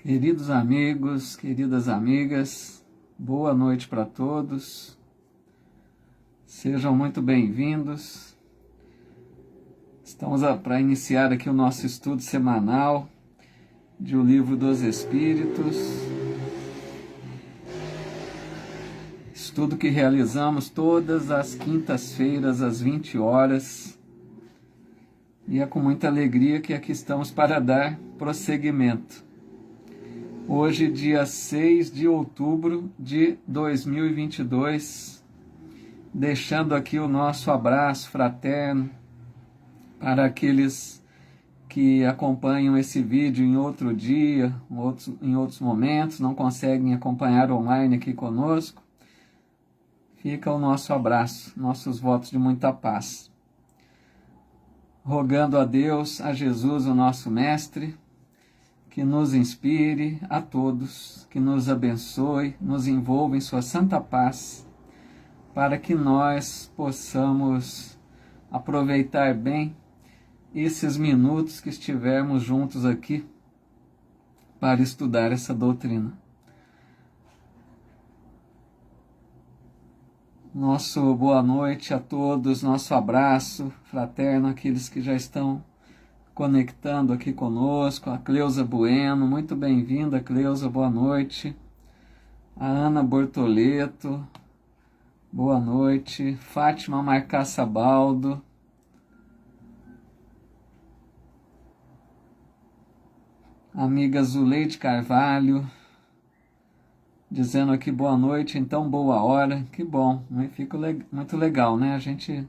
Queridos amigos, queridas amigas, boa noite para todos. Sejam muito bem-vindos. Estamos para iniciar aqui o nosso estudo semanal de O Livro dos Espíritos. Estudo que realizamos todas as quintas-feiras às 20 horas. E é com muita alegria que aqui estamos para dar prosseguimento. Hoje, dia 6 de outubro de 2022, deixando aqui o nosso abraço fraterno para aqueles que acompanham esse vídeo em outro dia, em outros momentos, não conseguem acompanhar online aqui conosco. Fica o nosso abraço, nossos votos de muita paz. Rogando a Deus, a Jesus, o nosso Mestre, que nos inspire a todos, que nos abençoe, nos envolva em sua santa paz, para que nós possamos aproveitar bem esses minutos que estivermos juntos aqui para estudar essa doutrina. Nosso boa noite a todos, nosso abraço fraterno àqueles que já estão conectando aqui conosco, a Cleusa Bueno, muito bem-vinda, Cleusa, boa noite. A Ana Bortoleto, boa noite. Fátima Marcaça Baldo. Amiga Zuleide Carvalho, dizendo aqui boa noite, então boa hora, que bom, fica muito legal, né? A gente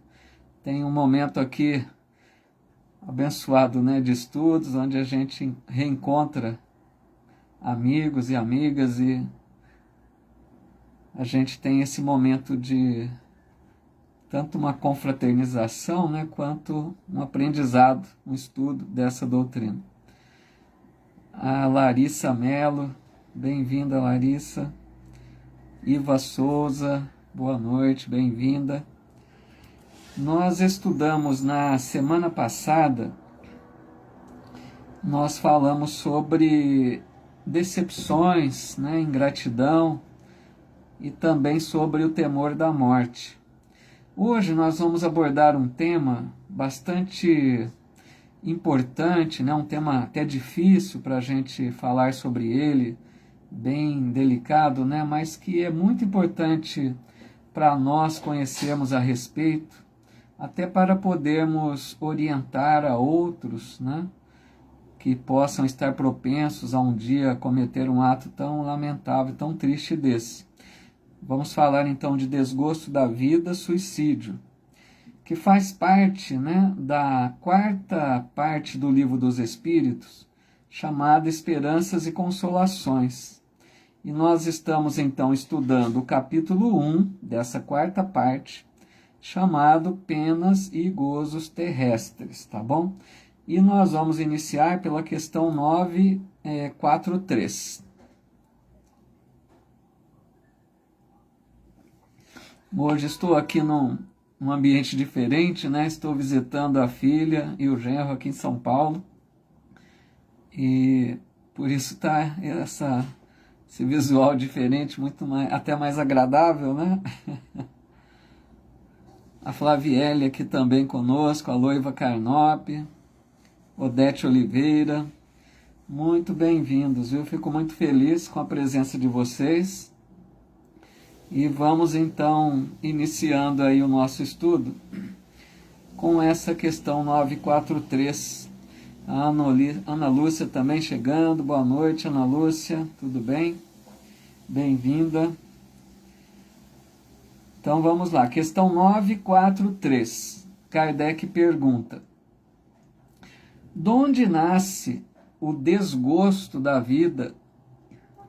tem um momento aqui abençoado, né, de estudos, onde a gente reencontra amigos e amigas e a gente tem esse momento de tanto uma confraternização, né, quanto um aprendizado, um estudo dessa doutrina. A Larissa Mello, bem-vinda, Larissa. Iva Souza, boa noite, bem-vinda. Nós estudamos na semana passada, nós falamos sobre decepções, né, ingratidão e também sobre o temor da morte. Hoje nós vamos abordar um tema bastante importante, né, um tema até difícil para a gente falar sobre ele, bem delicado, né, mas que é muito importante para nós conhecermos a respeito, até para podermos orientar a outros, né, que possam estar propensos a um dia cometer um ato tão lamentável, tão triste desse. Vamos falar então de desgosto da vida, suicídio, que faz parte, né, da quarta parte do Livro dos Espíritos, chamada Esperanças e Consolações. E nós estamos então estudando o capítulo 1 dessa quarta parte, chamado Penas e Gozos Terrestres, tá bom? E nós vamos iniciar pela questão 943. Hoje estou aqui num ambiente diferente, né? Estou visitando a filha e o genro aqui em São Paulo. E por isso está esse visual diferente, muito mais, até mais agradável, né? A Flavielle aqui também conosco, a Loiva Carnop, Odete Oliveira, muito bem-vindos, viu? Fico muito feliz com a presença de vocês. E vamos então iniciando aí o nosso estudo com essa questão 943. A Ana Lúcia também chegando, boa noite, Ana Lúcia, tudo bem? Bem-vinda. Então vamos lá, questão 943. Kardec pergunta: donde nasce o desgosto da vida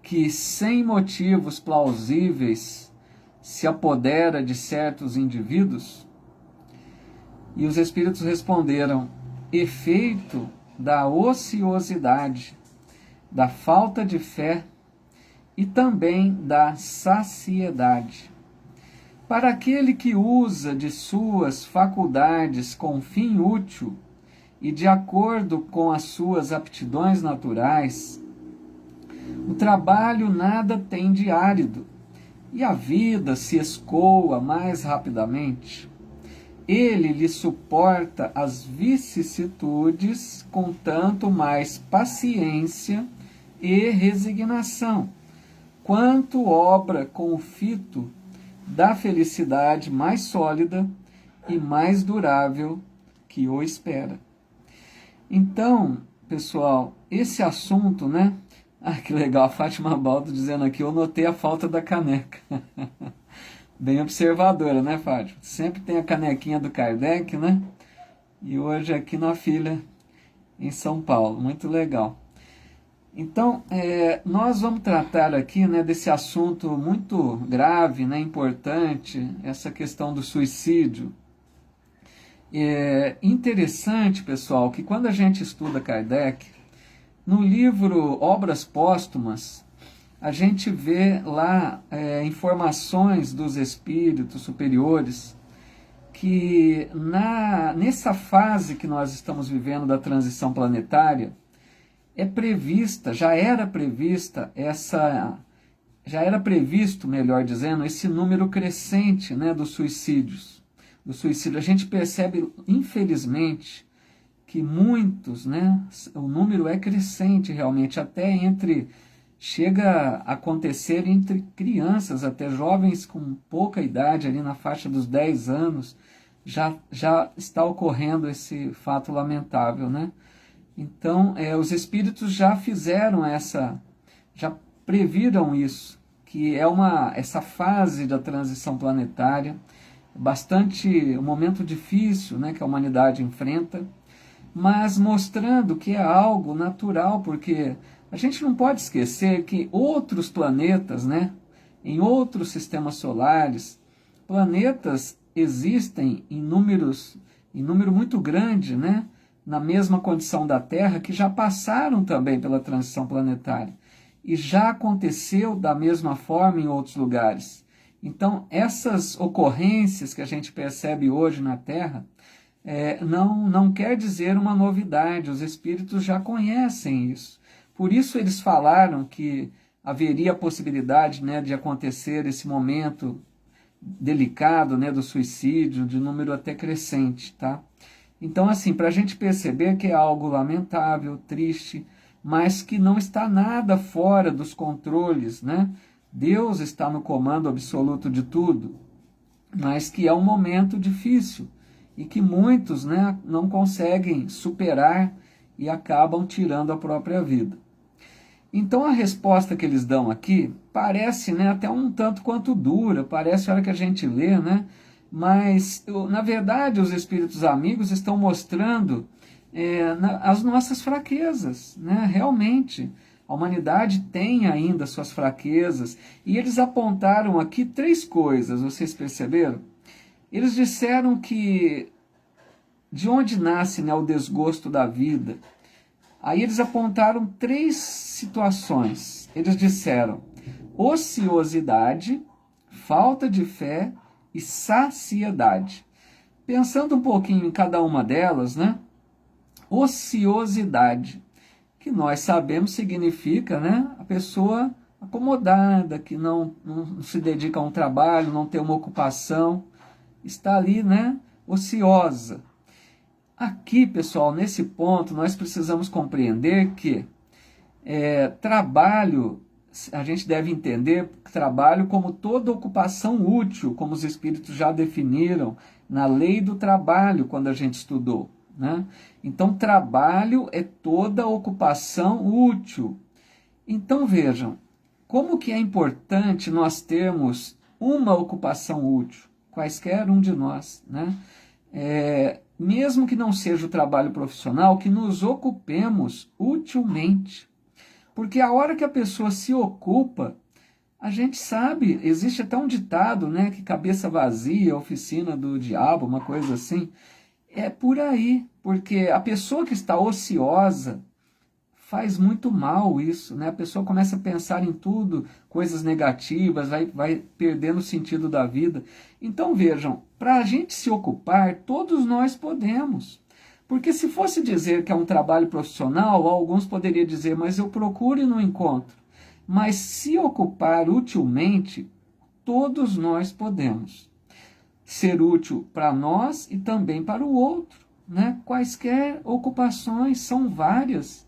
que, sem motivos plausíveis, se apodera de certos indivíduos? E os espíritos responderam: efeito da ociosidade, da falta de fé e também da saciedade. Para aquele que usa de suas faculdades com fim útil e de acordo com as suas aptidões naturais, O trabalho nada tem de árido, e a vida se escoa mais rapidamente. Ele lhe suporta as vicissitudes com tanto mais paciência e resignação, quanto obra com o fito da felicidade mais sólida e mais durável que o espera. Então, pessoal, esse assunto, né? Ah, que legal, a Fátima Baldo dizendo aqui, eu notei a falta da caneca. Bem observadora, né, Fátima? Sempre tem a canequinha do Kardec, né? E hoje aqui na filha, em São Paulo. Muito legal. Então, nós vamos tratar aqui, né, desse assunto muito grave, né, importante, essa questão do suicídio. É interessante, pessoal, que quando a gente estuda Kardec, no livro Obras Póstumas, a gente vê lá informações dos espíritos superiores que nessa fase que nós estamos vivendo da transição planetária, já era previsto, melhor dizendo, esse número crescente, né, dos suicídios. A gente percebe, infelizmente, que muitos, né, o número é crescente realmente, chega a acontecer entre crianças, até jovens com pouca idade, ali na faixa dos 10 anos, já está ocorrendo esse fato lamentável, né? Então, os espíritos já já previram isso, que essa fase da transição planetária, um momento difícil, né, que a humanidade enfrenta, mas mostrando que é algo natural, porque a gente não pode esquecer que outros planetas, né, em outros sistemas solares, planetas existem em número muito grande, né, na mesma condição da Terra, que já passaram também pela transição planetária. E já aconteceu da mesma forma em outros lugares. Então, essas ocorrências que a gente percebe hoje na Terra, não quer dizer uma novidade, os espíritos já conhecem isso. Por isso eles falaram que haveria a possibilidade, né, de acontecer esse momento delicado, né, do suicídio, de número até crescente, tá? Então, assim, para a gente perceber que é algo lamentável, triste, mas que não está nada fora dos controles, né? Deus está no comando absoluto de tudo, mas que é um momento difícil e que muitos, né, não conseguem superar e acabam tirando a própria vida. Então a resposta que eles dão aqui parece, né, até um tanto quanto dura, parece a hora que a gente lê, né? Mas, na verdade, os espíritos amigos estão mostrando as nossas fraquezas, né? Realmente, a humanidade tem ainda suas fraquezas, e eles apontaram aqui 3 coisas, vocês perceberam? Eles disseram que de onde nasce, né, o desgosto da vida. Aí eles apontaram 3 situações. Eles disseram ociosidade, falta de fé e saciedade. Pensando um pouquinho em cada uma delas, né? Ociosidade, que nós sabemos significa, né, a pessoa acomodada, que não se dedica a um trabalho, não tem uma ocupação, está ali, né, ociosa. Aqui, pessoal, nesse ponto, nós precisamos compreender que trabalho, a gente deve entender trabalho como toda ocupação útil, como os espíritos já definiram na lei do trabalho, quando a gente estudou, né? Então, trabalho é toda ocupação útil. Então, vejam, como que é importante nós termos uma ocupação útil, quaisquer um de nós, né? Mesmo que não seja o trabalho profissional, que nos ocupemos utilmente. Porque a hora que a pessoa se ocupa, a gente sabe, existe até um ditado, né, que cabeça vazia, oficina do diabo, uma coisa assim. É por aí, porque a pessoa que está ociosa faz muito mal isso, né? A pessoa começa a pensar em tudo, coisas negativas, vai perdendo o sentido da vida. Então vejam, para a gente se ocupar, todos nós podemos. Porque se fosse dizer que é um trabalho profissional, alguns poderiam dizer, mas eu procuro e não encontro. Mas se ocupar utilmente, todos nós podemos ser útil para nós e também para o outro, né? Quaisquer ocupações, são várias.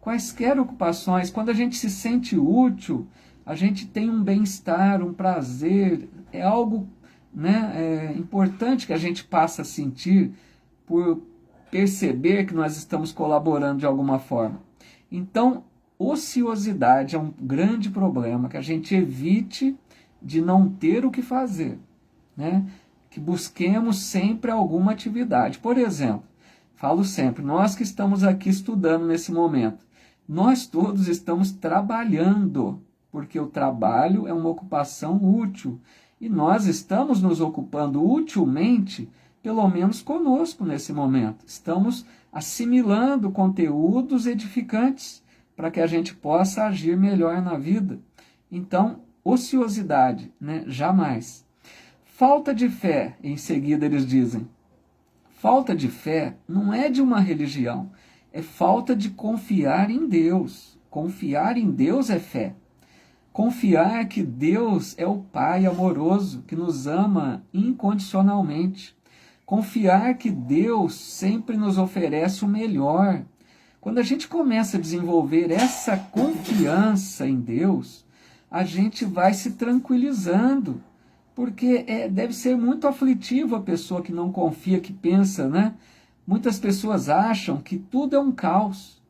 Quaisquer ocupações, quando a gente se sente útil, a gente tem um bem-estar, um prazer, é algo, né, importante que a gente passa a sentir por perceber que nós estamos colaborando de alguma forma. Então, ociosidade é um grande problema, que a gente evite de não ter o que fazer, né? Que busquemos sempre alguma atividade. Por exemplo, falo sempre, nós que estamos aqui estudando nesse momento, nós todos estamos trabalhando, porque o trabalho é uma ocupação útil, e nós estamos nos ocupando utilmente, pelo menos conosco nesse momento. Estamos assimilando conteúdos edificantes para que a gente possa agir melhor na vida. Então, ociosidade, né? Jamais. Falta de fé, em seguida eles dizem. Falta de fé não é de uma religião, é falta de confiar em Deus. Confiar em Deus é fé. Confiar que Deus é o Pai amoroso, que nos ama incondicionalmente. Confiar que Deus sempre nos oferece o melhor. Quando a gente começa a desenvolver essa confiança em Deus, a gente vai se tranquilizando, porque deve ser muito aflitivo a pessoa que não confia, que pensa, né? Muitas pessoas acham que tudo é um caos.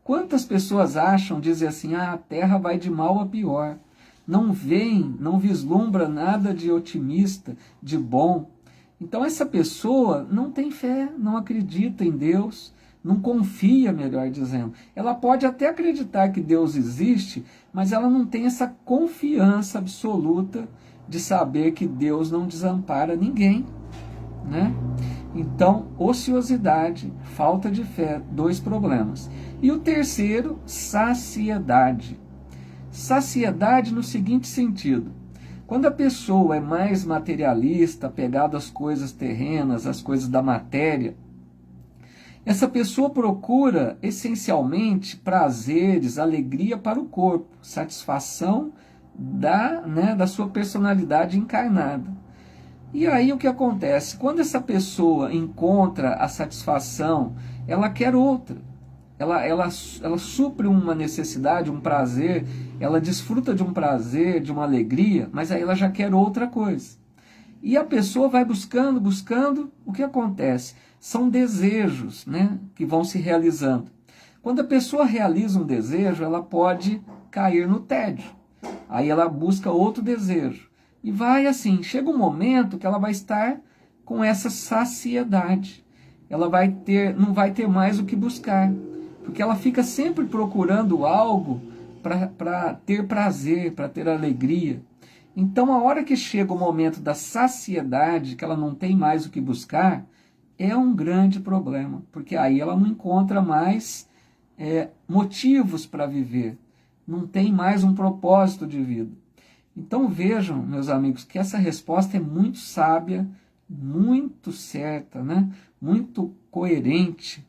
Quantas pessoas acham, dizem assim, a Terra vai de mal a pior. Não veem, não vislumbra nada de otimista, de bom. Então essa pessoa não tem fé, não acredita em Deus, não confia, melhor dizendo. Ela pode até acreditar que Deus existe, mas ela não tem essa confiança absoluta de saber que Deus não desampara ninguém, né? Então, ociosidade, falta de fé, 2 problemas. E o terceiro, saciedade. Saciedade no seguinte sentido: quando a pessoa é mais materialista, apegada às coisas terrenas, às coisas da matéria, essa pessoa procura essencialmente prazeres, alegria para o corpo, satisfação da sua personalidade encarnada. E aí o que acontece? Quando essa pessoa encontra a satisfação, ela quer outra. Ela supre uma necessidade, um prazer, ela desfruta de um prazer, de uma alegria, mas aí ela já quer outra coisa. E a pessoa vai buscando, buscando, o que acontece? São desejos, né, que vão se realizando. Quando a pessoa realiza um desejo, ela pode cair no tédio. Aí ela busca outro desejo. E vai assim, chega um momento que ela vai estar com essa saciedade. Ela não vai ter mais o que buscar. Porque ela fica sempre procurando algo para ter prazer, para ter alegria. Então, a hora que chega o momento da saciedade, que ela não tem mais o que buscar, é um grande problema. Porque aí ela não encontra mais motivos para viver. Não tem mais um propósito de vida. Então vejam, meus amigos, que essa resposta é muito sábia, muito certa, né? Muito coerente.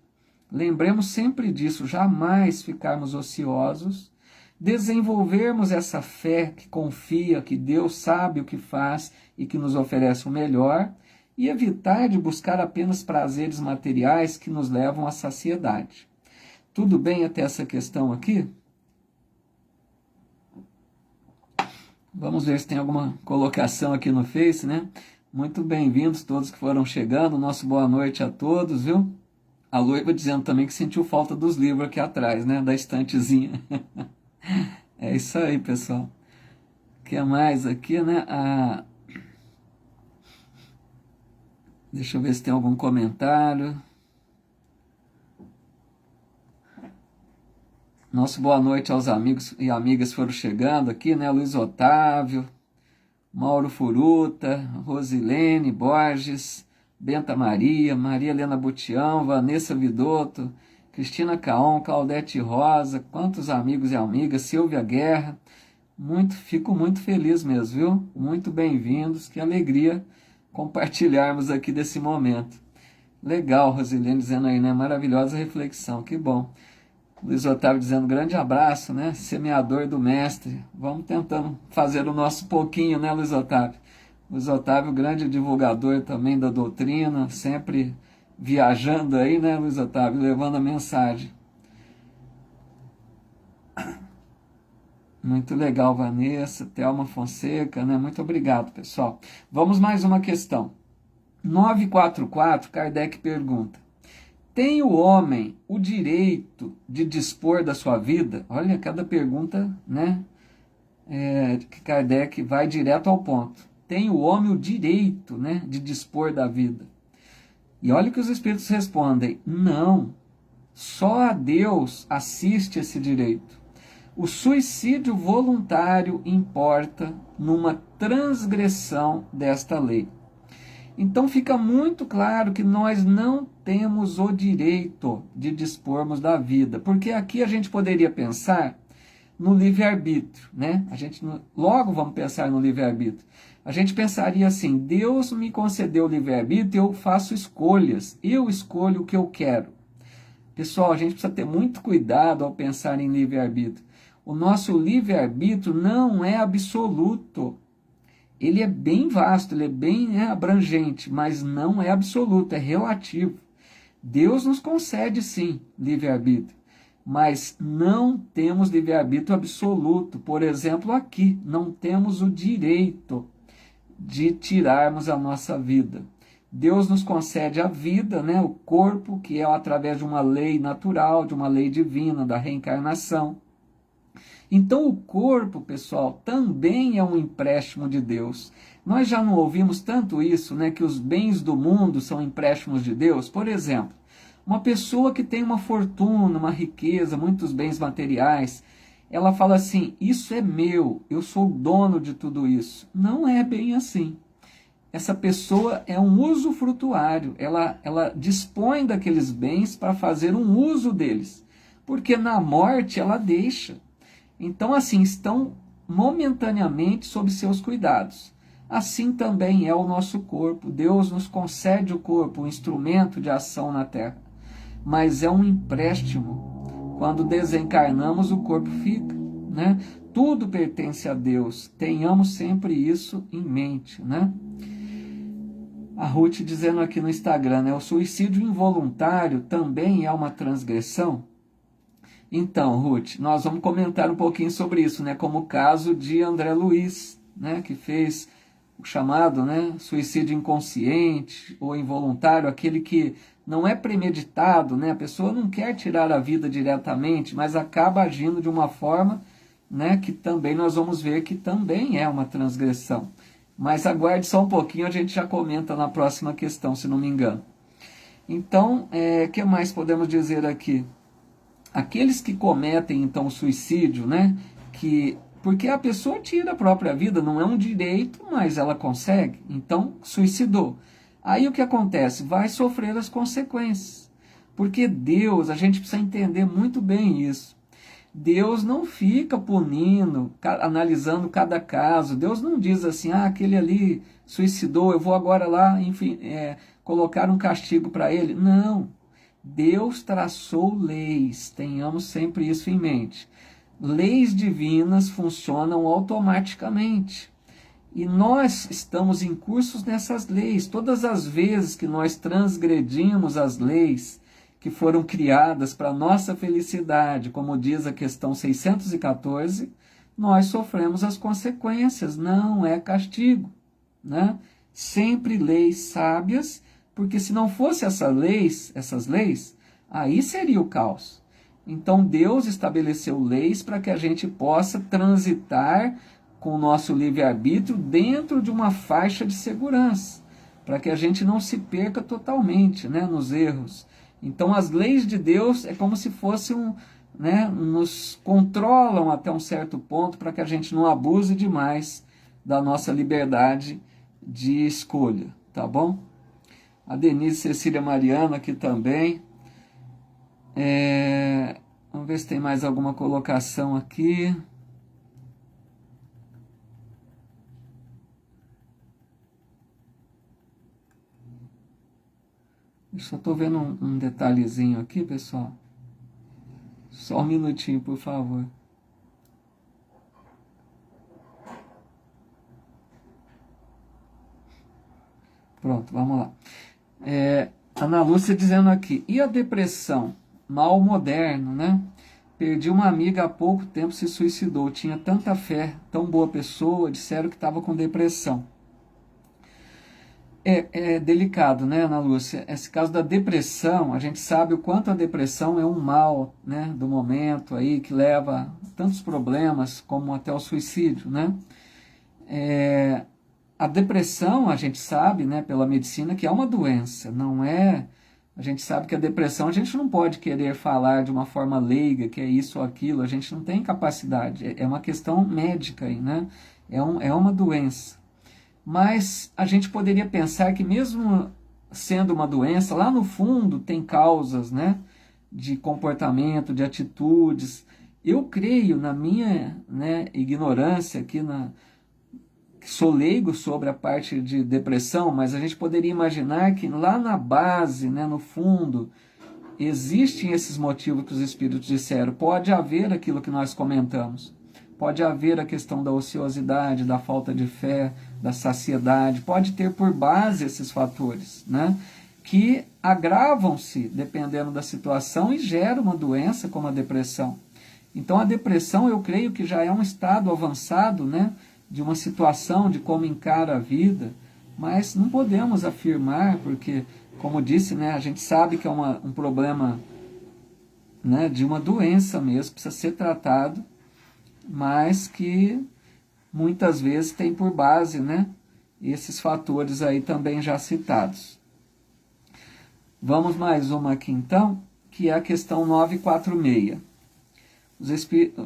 Lembremos sempre disso, jamais ficarmos ociosos, desenvolvermos essa fé que confia que Deus sabe o que faz e que nos oferece o melhor, e evitar de buscar apenas prazeres materiais que nos levam à saciedade. Tudo bem até essa questão aqui? Vamos ver se tem alguma colocação aqui no Face, né? Muito bem-vindos todos que foram chegando. Nosso boa noite a todos, viu? A Loiva dizendo também que sentiu falta dos livros aqui atrás, né? Da estantezinha. É isso aí, pessoal. O que mais aqui, né? Deixa eu ver se tem algum comentário. Nosso boa noite aos amigos e amigas que foram chegando aqui, né? Luiz Otávio, Mauro Furuta, Rosilene Borges, Benta Maria, Maria Helena Butião, Vanessa Vidotto, Cristina Caon, Claudete Rosa, quantos amigos e amigas, Silvia Guerra. Fico muito feliz mesmo, viu? Muito bem-vindos, que alegria compartilharmos aqui desse momento. Legal, Rosilene dizendo aí, né? Maravilhosa reflexão, que bom. Luiz Otávio dizendo grande abraço, né? Semeador do mestre. Vamos tentando fazer o nosso pouquinho, né, Luiz Otávio? Luiz Otávio, grande divulgador também da doutrina, sempre viajando aí, né, Luiz Otávio, levando a mensagem. Muito legal, Vanessa, Thelma Fonseca, né? Muito obrigado, pessoal. Vamos mais uma questão. 944, Kardec pergunta: tem o homem o direito de dispor da sua vida? Olha, cada pergunta, né? Que Kardec vai direto ao ponto. Tem o homem o direito, né, de dispor da vida? E olha que os espíritos respondem: não. Só a Deus assiste esse direito. O suicídio voluntário importa numa transgressão desta lei. Então fica muito claro que nós não temos o direito de dispormos da vida, porque aqui a gente poderia pensar no livre-arbítrio, né? A gente logo vamos pensar no livre-arbítrio. A gente pensaria assim: Deus me concedeu o livre-arbítrio, eu faço escolhas, eu escolho o que eu quero. Pessoal, a gente precisa ter muito cuidado ao pensar em livre-arbítrio. O nosso livre-arbítrio não é absoluto. Ele é bem vasto, ele é bem abrangente, mas não é absoluto, é relativo. Deus nos concede, sim, livre-arbítrio, mas não temos livre-arbítrio absoluto. Por exemplo, aqui, não temos o direito de tirarmos a nossa vida. Deus nos concede a vida, né, o corpo, que é através de uma lei natural, de uma lei divina, da reencarnação. Então o corpo, pessoal, também é um empréstimo de Deus. Nós já não ouvimos tanto isso, né, que os bens do mundo são empréstimos de Deus? Por exemplo, uma pessoa que tem uma fortuna, uma riqueza, muitos bens materiais, ela fala assim: isso é meu, eu sou o dono de tudo isso. Não é bem assim. Essa pessoa é um usufrutuário, ela dispõe daqueles bens para fazer um uso deles, porque na morte ela deixa. Então, assim, estão momentaneamente sob seus cuidados. Assim também é o nosso corpo. Deus nos concede o corpo, um instrumento de ação na terra, mas é um empréstimo. Quando desencarnamos, o corpo fica, né? Tudo pertence a Deus. Tenhamos sempre isso em mente, né? A Ruth dizendo aqui no Instagram, né? O suicídio involuntário também é uma transgressão? Então, Ruth, nós vamos comentar um pouquinho sobre isso, né? Como o caso de André Luiz, né? Que fez o chamado, né, suicídio inconsciente ou involuntário, aquele que não é premeditado, né? A pessoa não quer tirar a vida diretamente, mas acaba agindo de uma forma, né, que também nós vamos ver que também é uma transgressão. Mas aguarde só um pouquinho, a gente já comenta na próxima questão, se não me engano. Então, que mais podemos dizer aqui? Aqueles que cometem, então, o suicídio, né? Porque a pessoa tira a própria vida, não é um direito, mas ela consegue. Então, suicidou. Aí o que acontece? Vai sofrer as consequências. Porque Deus, a gente precisa entender muito bem isso. Deus não fica punindo, analisando cada caso. Deus não diz assim: ah, aquele ali suicidou, eu vou agora lá, enfim, colocar um castigo para ele. Não. Deus traçou leis, tenhamos sempre isso em mente. Leis divinas funcionam automaticamente. E nós estamos incursos nessas leis. Todas as vezes que nós transgredimos as leis que foram criadas para nossa felicidade, como diz a questão 614, nós sofremos as consequências, não é castigo, né? Sempre leis sábias, porque se não fosse essas leis, aí seria o caos. Então Deus estabeleceu leis para que a gente possa transitar com o nosso livre-arbítrio dentro de uma faixa de segurança, para que a gente não se perca totalmente, né, nos erros. Então as leis de Deus é como se fossem, né, nos controlam até um certo ponto para que a gente não abuse demais da nossa liberdade de escolha, tá bom? A Denise Cecília Mariana aqui também. Vamos ver se tem mais alguma colocação aqui. Eu só estou vendo um detalhezinho aqui, pessoal. Só um minutinho, por favor. Pronto, vamos lá. Ana Lúcia dizendo aqui, e a depressão? Mal moderno, né? Perdi uma amiga há pouco tempo, se suicidou. Tinha tanta fé, tão boa pessoa, disseram que estava com depressão. É delicado, né, Ana Lúcia? Esse caso da depressão, a gente sabe o quanto a depressão é um mal, né, do momento aí, que leva a tantos problemas, como até o suicídio, né? A depressão, a gente sabe, né, pela medicina, que é uma doença, não é... A gente sabe que a depressão, a gente não pode querer falar de uma forma leiga, que é isso ou aquilo, a gente não tem capacidade, é uma questão médica aí, né? É uma doença. Mas a gente poderia pensar que mesmo sendo uma doença, lá no fundo tem causas, né, de comportamento, de atitudes. Eu creio, na minha, né, ignorância aqui, sou leigo sobre a parte de depressão, mas a gente poderia imaginar que lá na base, né, no fundo, existem esses motivos que os espíritos disseram. Pode haver aquilo que nós comentamos. Pode haver a questão da ociosidade, da falta de fé, da saciedade. Pode ter por base esses fatores, né, que agravam-se dependendo da situação e geram uma doença como a depressão. Então a depressão, eu creio que já é um estado avançado, né, de uma situação, de como encara a vida, mas não podemos afirmar, porque, como disse, né, a gente sabe que é um problema, né, de uma doença mesmo, precisa ser tratado, mas que muitas vezes tem por base, né, esses fatores aí também já citados. Vamos mais uma aqui então, que é a questão 946.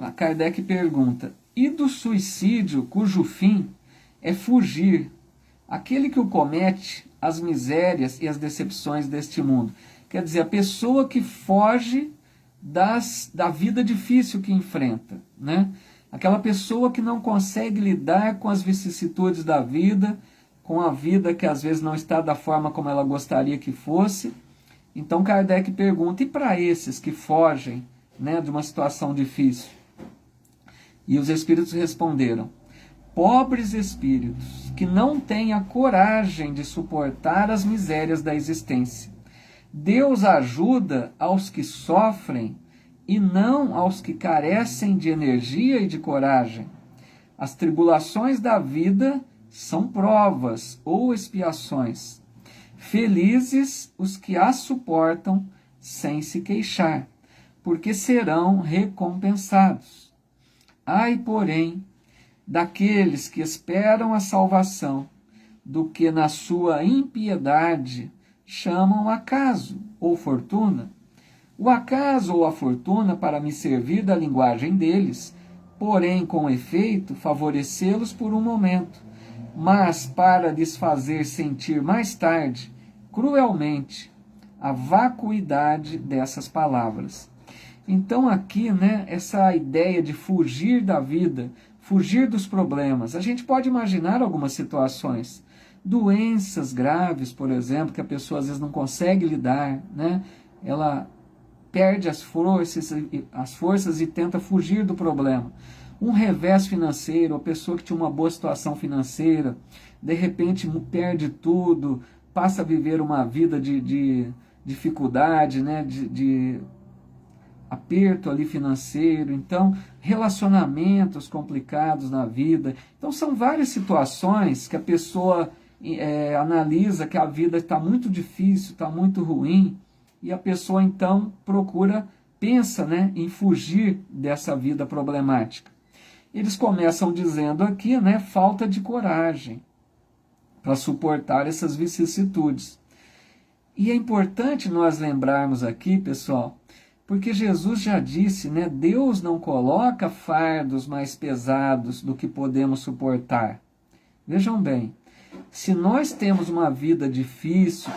A Kardec pergunta, e do suicídio cujo fim é fugir, aquele que o comete, as misérias e as decepções deste mundo? Quer dizer, a pessoa que foge da vida difícil que enfrenta, né? Aquela pessoa que não consegue lidar com as vicissitudes da vida, com a vida que às vezes não está da forma como ela gostaria que fosse. Então Kardec pergunta, e para esses que fogem, né, de uma situação difícil? E os espíritos responderam, pobres espíritos, que não têm a coragem de suportar as misérias da existência. Deus ajuda aos que sofrem e não aos que carecem de energia e de coragem. As tribulações da vida são provas ou expiações. Felizes os que as suportam sem se queixar, porque serão recompensados. Ai, porém, daqueles que esperam a salvação, do que na sua impiedade chamam acaso ou fortuna. O acaso ou a fortuna, para me servir da linguagem deles, porém, com efeito, favorecê-los por um momento, mas para lhes fazer sentir mais tarde, cruelmente, a vacuidade dessas palavras. Então aqui, né, essa ideia de fugir da vida, fugir dos problemas, a gente pode imaginar algumas situações, doenças graves, por exemplo, que a pessoa às vezes não consegue lidar, né, ela perde as forças e tenta fugir do problema. Um revés financeiro, a pessoa que tinha uma boa situação financeira, de repente perde tudo, passa a viver uma vida de dificuldade, né, de aperto ali financeiro, então relacionamentos complicados na vida. Então são várias situações que a pessoa analisa que a vida está muito difícil, está muito ruim, e a pessoa então pensa, né, em fugir dessa vida problemática. Eles começam dizendo aqui, né, falta de coragem para suportar essas vicissitudes. E é importante nós lembrarmos aqui, pessoal, porque Jesus já disse, né, Deus não coloca fardos mais pesados do que podemos suportar. Vejam bem, se nós temos uma vida difícil,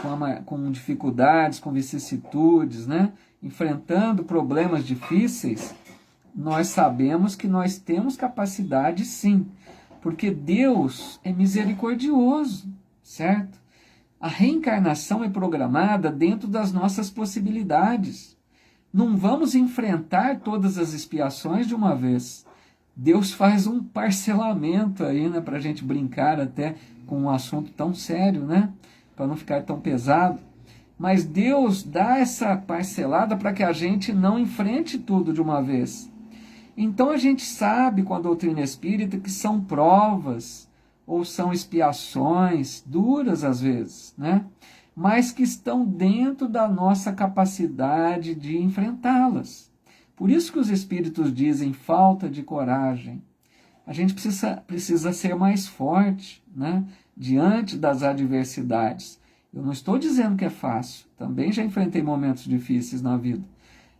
com dificuldades, com vicissitudes, né, enfrentando problemas difíceis, nós sabemos que nós temos capacidade sim, porque Deus é misericordioso, certo? A reencarnação é programada dentro das nossas possibilidades. não vamos enfrentar todas as expiações de uma vez. Deus faz um parcelamento aí, né, para a gente brincar até com um assunto tão sério, né, para não ficar tão pesado. Mas Deus dá essa parcelada para que a gente não enfrente tudo de uma vez. Então a gente sabe com a doutrina espírita que são provas ou são expiações duras às vezes, né? Mas que estão dentro da nossa capacidade de enfrentá-las. Por isso que os espíritos dizem falta de coragem. A gente precisa ser mais forte, né, diante das adversidades. Eu não estou dizendo que é fácil, também já enfrentei momentos difíceis na vida.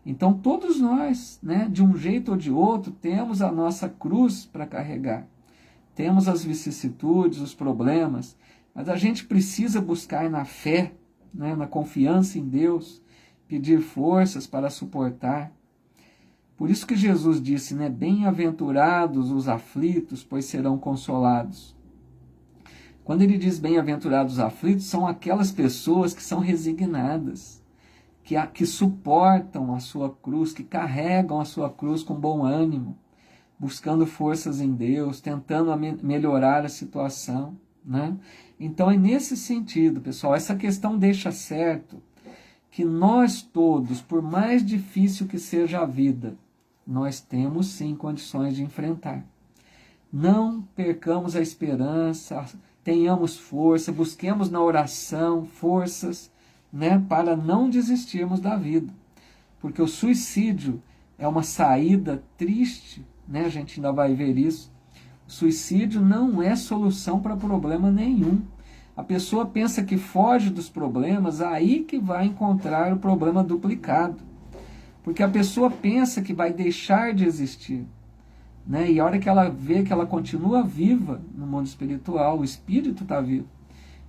Então todos nós, né, de um jeito ou de outro, temos a nossa cruz para carregar. Temos as vicissitudes, os problemas, mas a gente precisa buscar na fé, né, na confiança em Deus, pedir forças para suportar. Por isso que Jesus disse, né, bem-aventurados os aflitos, pois serão consolados. Quando ele diz bem-aventurados os aflitos, são aquelas pessoas que são resignadas, que suportam a sua cruz, que carregam a sua cruz com bom ânimo, buscando forças em Deus, tentando melhorar a situação, né? Então é nesse sentido, pessoal, essa questão deixa certo que nós todos, por mais difícil que seja a vida, nós temos sim condições de enfrentar. Não percamos a esperança, tenhamos força, busquemos na oração forças, né, para não desistirmos da vida. Porque o suicídio é uma saída triste, né, a gente ainda vai ver isso. O suicídio não é solução para problema nenhum. A pessoa pensa que foge dos problemas, aí que vai encontrar o problema duplicado. Porque a pessoa pensa que vai deixar de existir, né? E a hora que ela vê que ela continua viva no mundo espiritual, o espírito está vivo,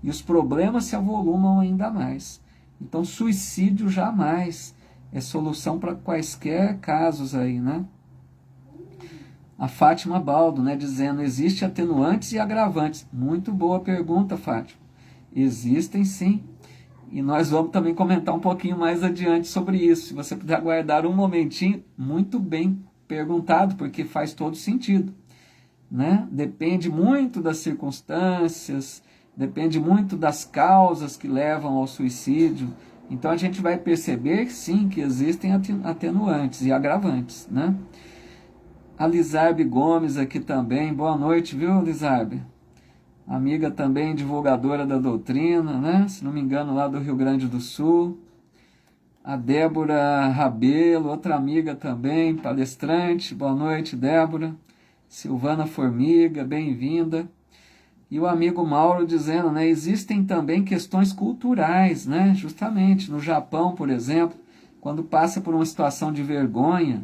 e os problemas se avolumam ainda mais. Então suicídio jamais é solução para quaisquer casos aí, né? A Fátima Baldo, né, dizendo, existe atenuantes e agravantes. Muito boa pergunta, Fátima. Existem sim. E nós vamos também comentar um pouquinho mais adiante sobre isso. Se você puder aguardar um momentinho, muito bem perguntado, porque faz todo sentido, né? Depende muito das circunstâncias, depende muito das causas que levam ao suicídio. Então a gente vai perceber, sim, que existem atenuantes e agravantes, né? A Lizarbe Gomes aqui também. Boa noite, viu, Lizarbe? Amiga também, divulgadora da doutrina, né? Se não me engano, lá do Rio Grande do Sul. A Débora Rabelo, outra amiga também, palestrante. Boa noite, Débora. Silvana Formiga, bem-vinda. E o amigo Mauro dizendo, né? Existem também questões culturais, né? Justamente, no Japão, por exemplo, quando passa por uma situação de vergonha,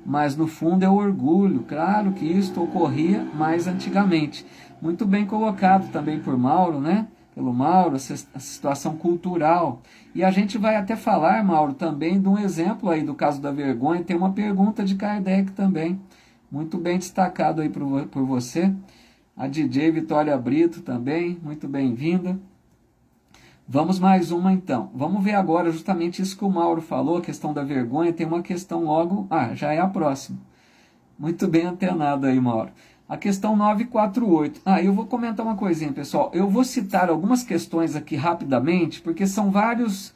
mas no fundo é o orgulho. Claro que isso ocorria mais antigamente. Muito bem colocado também por Mauro, né? Pelo Mauro, a situação cultural. E a gente vai até falar, Mauro, também de um exemplo aí do caso da vergonha. Tem uma pergunta de Kardec também, muito bem destacado aí por você. A DJ Vitória Brito também, muito bem-vinda. Vamos mais uma então. Vamos ver agora justamente isso que o Mauro falou, a questão da vergonha. Tem uma questão logo... já é a próxima. Muito bem antenado aí, Mauro. A questão 948. Eu vou comentar uma coisinha, pessoal. Eu vou citar algumas questões aqui rapidamente, porque são vários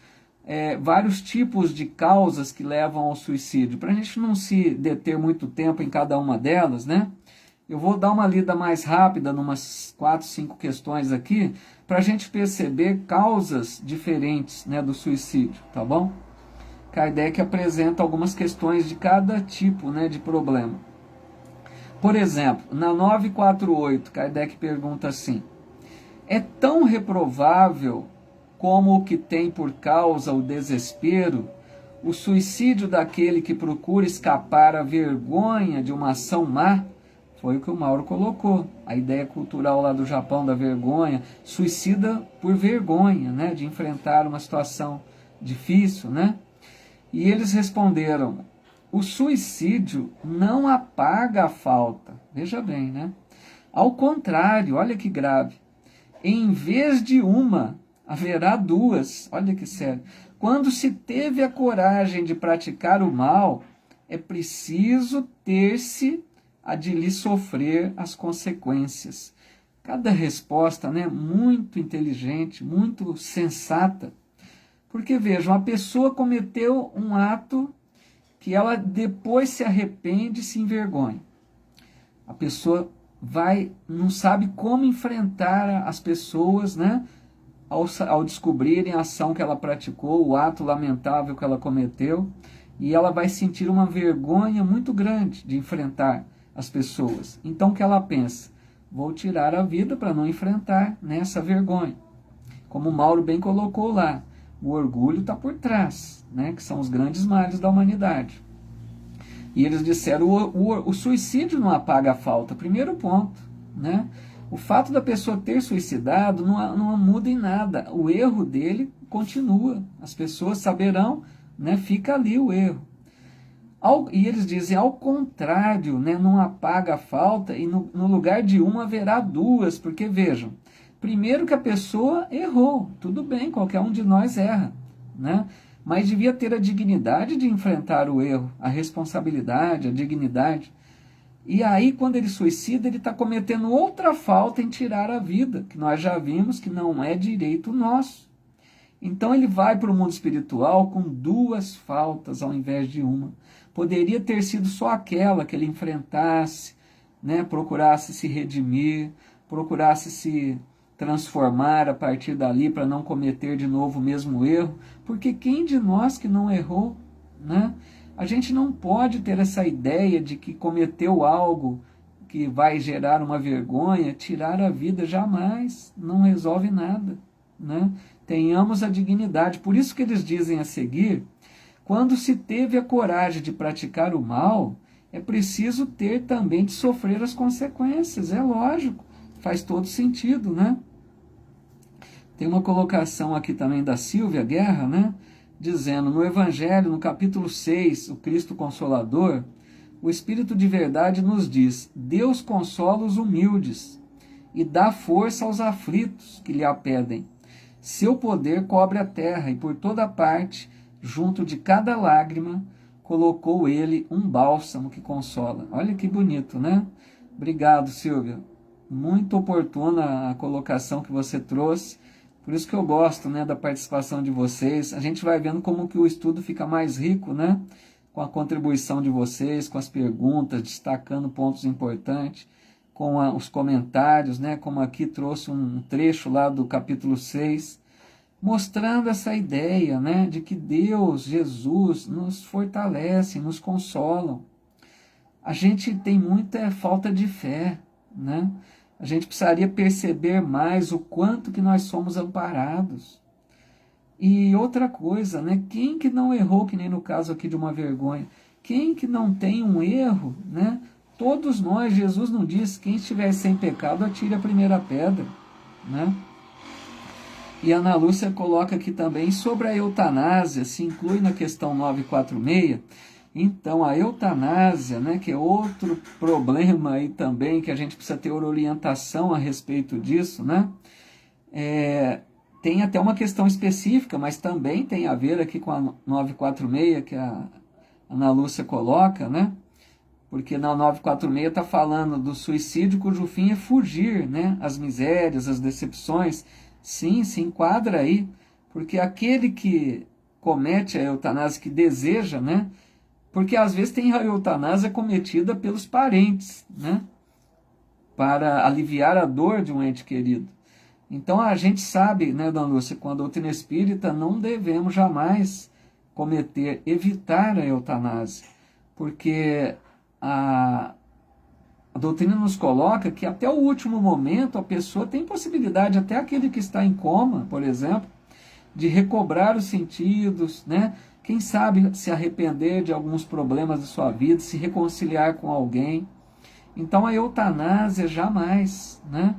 tipos de causas que levam ao suicídio. Para a gente não se deter muito tempo em cada uma delas, né? Eu vou dar uma lida mais rápida, numas 4, 5 questões aqui, para a gente perceber causas diferentes, né, do suicídio, tá bom? Kardec apresenta algumas questões de cada tipo, né, de problema. Por exemplo, na 948, Kardec pergunta assim: é tão reprovável como o que tem por causa o desespero, o suicídio daquele que procura escapar à vergonha de uma ação má? Foi o que o Mauro colocou. A ideia cultural lá do Japão da vergonha, suicida por vergonha, né, de enfrentar uma situação difícil, né? E eles responderam: o suicídio não apaga a falta. Veja bem, né? Ao contrário, olha que grave. Em vez de uma, haverá duas. Olha que sério. Quando se teve a coragem de praticar o mal, é preciso ter-se a de lhe sofrer as consequências. Cada resposta, né, muito inteligente, muito sensata. Porque, vejam, a pessoa cometeu um ato que ela depois se arrepende e se envergonha. A pessoa não sabe como enfrentar as pessoas, né, ao descobrirem a ação que ela praticou, o ato lamentável que ela cometeu, e ela vai sentir uma vergonha muito grande de enfrentar as pessoas. Então o que ela pensa? Vou tirar a vida para não enfrentar nessa vergonha. Como o Mauro bem colocou lá, o orgulho está por trás, né, que são os grandes males da humanidade. E eles disseram, o suicídio não apaga a falta. Primeiro ponto, né? O fato da pessoa ter suicidado não muda em nada. O erro dele continua. As pessoas saberão, né? Fica ali o erro. E eles dizem, ao contrário, né? Não apaga a falta e no lugar de uma haverá duas. Porque, vejam, primeiro que a pessoa errou. Tudo bem, qualquer um de nós erra, né? Mas devia ter a dignidade de enfrentar o erro, a responsabilidade, a dignidade. E aí, quando ele suicida, ele está cometendo outra falta em tirar a vida, que nós já vimos que não é direito nosso. Então ele vai para o mundo espiritual com duas faltas ao invés de uma. Poderia ter sido só aquela que ele enfrentasse, né, procurasse se redimir, procurasse se transformar a partir dali para não cometer de novo o mesmo erro, porque quem de nós que não errou, né? A gente não pode ter essa ideia de que cometeu algo que vai gerar uma vergonha, tirar a vida, jamais, não resolve nada, né? Tenhamos a dignidade, por isso que eles dizem a seguir, quando se teve a coragem de praticar o mal, é preciso ter também de sofrer as consequências, é lógico, faz todo sentido, né? Tem uma colocação aqui também da Silvia Guerra, né? Dizendo, no Evangelho, no capítulo 6, o Cristo Consolador, o Espírito de verdade nos diz, Deus consola os humildes e dá força aos aflitos que lhe a pedem. Seu poder cobre a terra e por toda parte, junto de cada lágrima, colocou ele um bálsamo que consola. Olha que bonito, né? Obrigado, Silvia. Muito oportuna a colocação que você trouxe. Por isso que eu gosto, né, da participação de vocês. A gente vai vendo como que o estudo fica mais rico, né? Com a contribuição de vocês, com as perguntas, destacando pontos importantes, com os comentários, né? Como aqui trouxe um trecho lá do capítulo 6, mostrando essa ideia, né, de que Deus, Jesus, nos fortalece, nos consolam. A gente tem muita falta de fé, né? A gente precisaria perceber mais o quanto que nós somos amparados. E outra coisa, né? Quem que não errou, que nem no caso aqui de uma vergonha? Quem que não tem um erro, né? Todos nós, Jesus não disse, quem estiver sem pecado, atire a primeira pedra, né? E a Ana Lúcia coloca aqui também sobre a eutanásia, se inclui na questão 946. Então, a eutanásia, né, que é outro problema aí também, que a gente precisa ter orientação a respeito disso, né? Tem até uma questão específica, mas também tem a ver aqui com a 946, que a Ana Lúcia coloca, né? Porque na 946 está falando do suicídio cujo fim é fugir, né? As misérias, as decepções. Sim, se enquadra aí, porque aquele que comete a eutanásia, que deseja, né? Porque às vezes tem a eutanásia cometida pelos parentes, né? Para aliviar a dor de um ente querido. Então a gente sabe, né, Dona Lúcia, com a doutrina espírita não devemos jamais evitar a eutanásia, porque a doutrina nos coloca que até o último momento a pessoa tem possibilidade, até aquele que está em coma, por exemplo, de recobrar os sentidos, né? Quem sabe se arrepender de alguns problemas da sua vida, se reconciliar com alguém. Então a eutanásia jamais, né?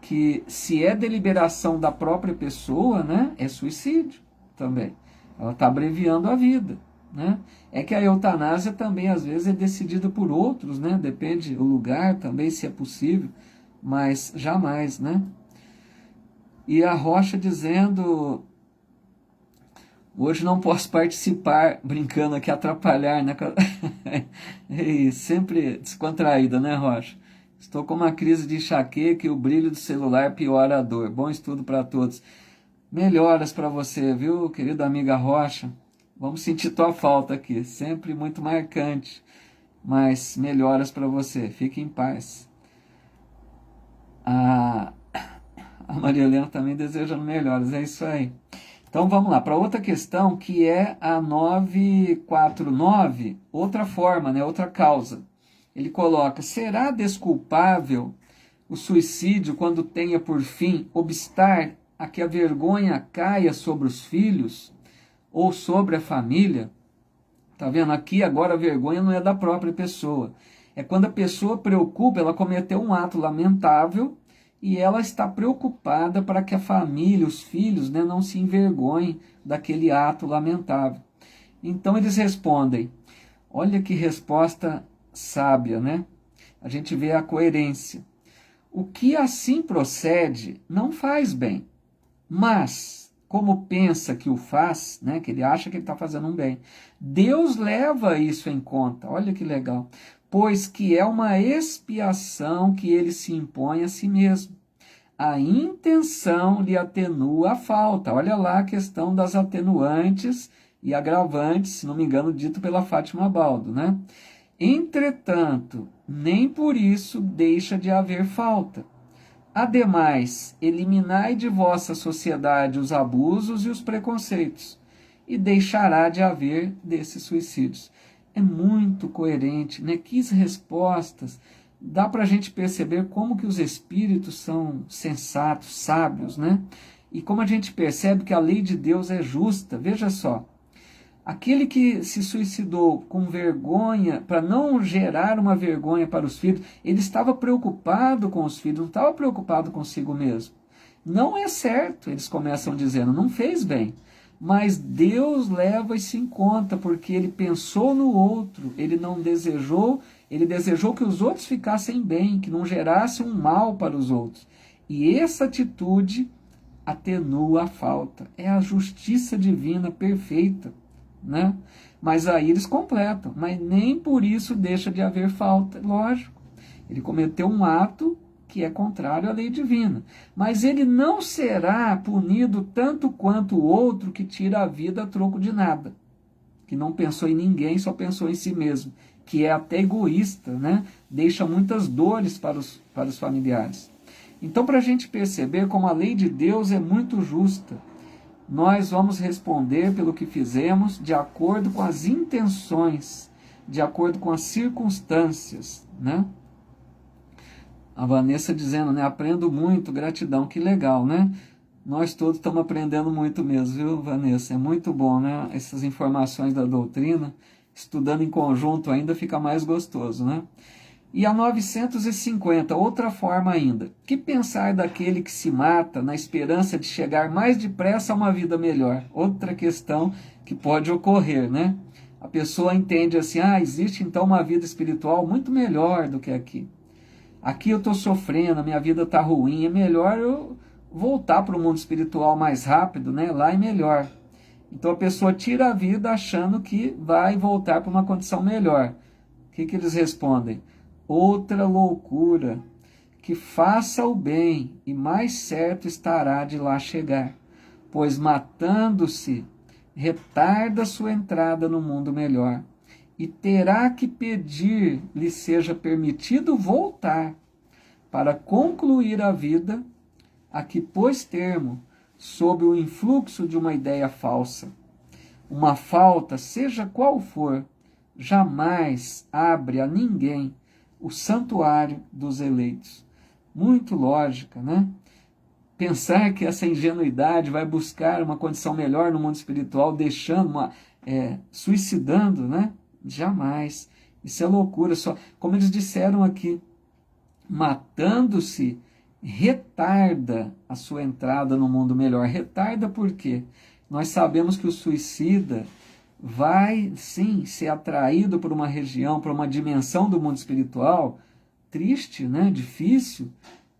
Que se é deliberação da própria pessoa, né? É suicídio também. Ela está abreviando a vida, né? É que a eutanásia também às vezes é decidida por outros, né? Depende do lugar também, se é possível, mas jamais, né? E a Rocha dizendo, Hoje não posso participar, brincando aqui, atrapalhar, né? E sempre descontraída, né, Rocha? Estou com uma crise de enxaqueca e o brilho do celular piora a dor. Bom estudo para todos. Melhoras para você, viu, querida amiga Rocha? Vamos sentir tua falta aqui, sempre muito marcante, mas melhoras para você. Fique em paz. A Maria Helena também desejando melhoras, é isso aí. Então vamos lá, para outra questão, que é a 949, outra forma, né, outra causa. Ele coloca: será desculpável o suicídio quando tenha por fim obstar a que a vergonha caia sobre os filhos ou sobre a família? Tá vendo? Aqui agora a vergonha não é da própria pessoa. É quando a pessoa preocupa, ela cometeu um ato lamentável e ela está preocupada para que a família, os filhos, né, não se envergonhem daquele ato lamentável. Então eles respondem, olha que resposta sábia, né? A gente vê a coerência. O que assim procede não faz bem, mas como pensa que o faz, né, que ele acha que ele está fazendo um bem, Deus leva isso em conta. Olha que legal. Pois que é uma expiação que ele se impõe a si mesmo. A intenção lhe atenua a falta. Olha lá a questão das atenuantes e agravantes, se não me engano, dito pela Fátima Baldo, né? Entretanto, nem por isso deixa de haver falta. Ademais, eliminai de vossa sociedade os abusos e os preconceitos, e deixará de haver desses suicídios. É muito coerente, né? Que respostas! Dá para a gente perceber como que os espíritos são sensatos, sábios, né? E como a gente percebe que a lei de Deus é justa. Veja só, aquele que se suicidou com vergonha, para não gerar uma vergonha para os filhos, ele estava preocupado com os filhos, não estava preocupado consigo mesmo. Não é certo, eles começam dizendo, não fez bem. Mas Deus leva isso em conta, porque ele pensou no outro, ele não desejou, ele desejou que os outros ficassem bem, que não gerasse um mal para os outros. E essa atitude atenua a falta. É a justiça divina perfeita, né? Mas aí eles completam, mas nem por isso deixa de haver falta. Lógico, ele cometeu um ato que é contrário à lei divina, mas ele não será punido tanto quanto o outro que tira a vida a troco de nada, que não pensou em ninguém, só pensou em si mesmo, que é até egoísta, né? Deixa muitas dores para os familiares. Então, para a gente perceber como a lei de Deus é muito justa, nós vamos responder pelo que fizemos de acordo com as intenções, de acordo com as circunstâncias, né? A Vanessa dizendo, né? Aprendo muito, gratidão, que legal, né? Nós todos estamos aprendendo muito mesmo, viu, Vanessa? É muito bom, né? Essas informações da doutrina, estudando em conjunto ainda fica mais gostoso, né? E a 950, outra forma ainda. Que pensar daquele que se mata na esperança de chegar mais depressa a uma vida melhor? Outra questão que pode ocorrer, né? A pessoa entende assim, existe então uma vida espiritual muito melhor do que aqui. Aqui eu estou sofrendo, a minha vida está ruim, é melhor eu voltar para o mundo espiritual mais rápido, né? Lá é melhor. Então a pessoa tira a vida achando que vai voltar para uma condição melhor. O que eles respondem? Outra loucura, que faça o bem e mais certo estará de lá chegar, pois matando-se retarda sua entrada no mundo melhor, e terá que pedir lhe seja permitido voltar para concluir a vida a que pôs termo sob o influxo de uma ideia falsa. Uma falta, seja qual for, jamais abre a ninguém o santuário dos eleitos. Muito lógica, né? Pensar que essa ingenuidade vai buscar uma condição melhor no mundo espiritual, deixando suicidando, né? Jamais. Isso é loucura. Só, como eles disseram aqui, matando-se retarda a sua entrada no mundo melhor. Retarda por quê? Nós sabemos que o suicida vai, sim, ser atraído por uma região, por uma dimensão do mundo espiritual triste, né? Difícil,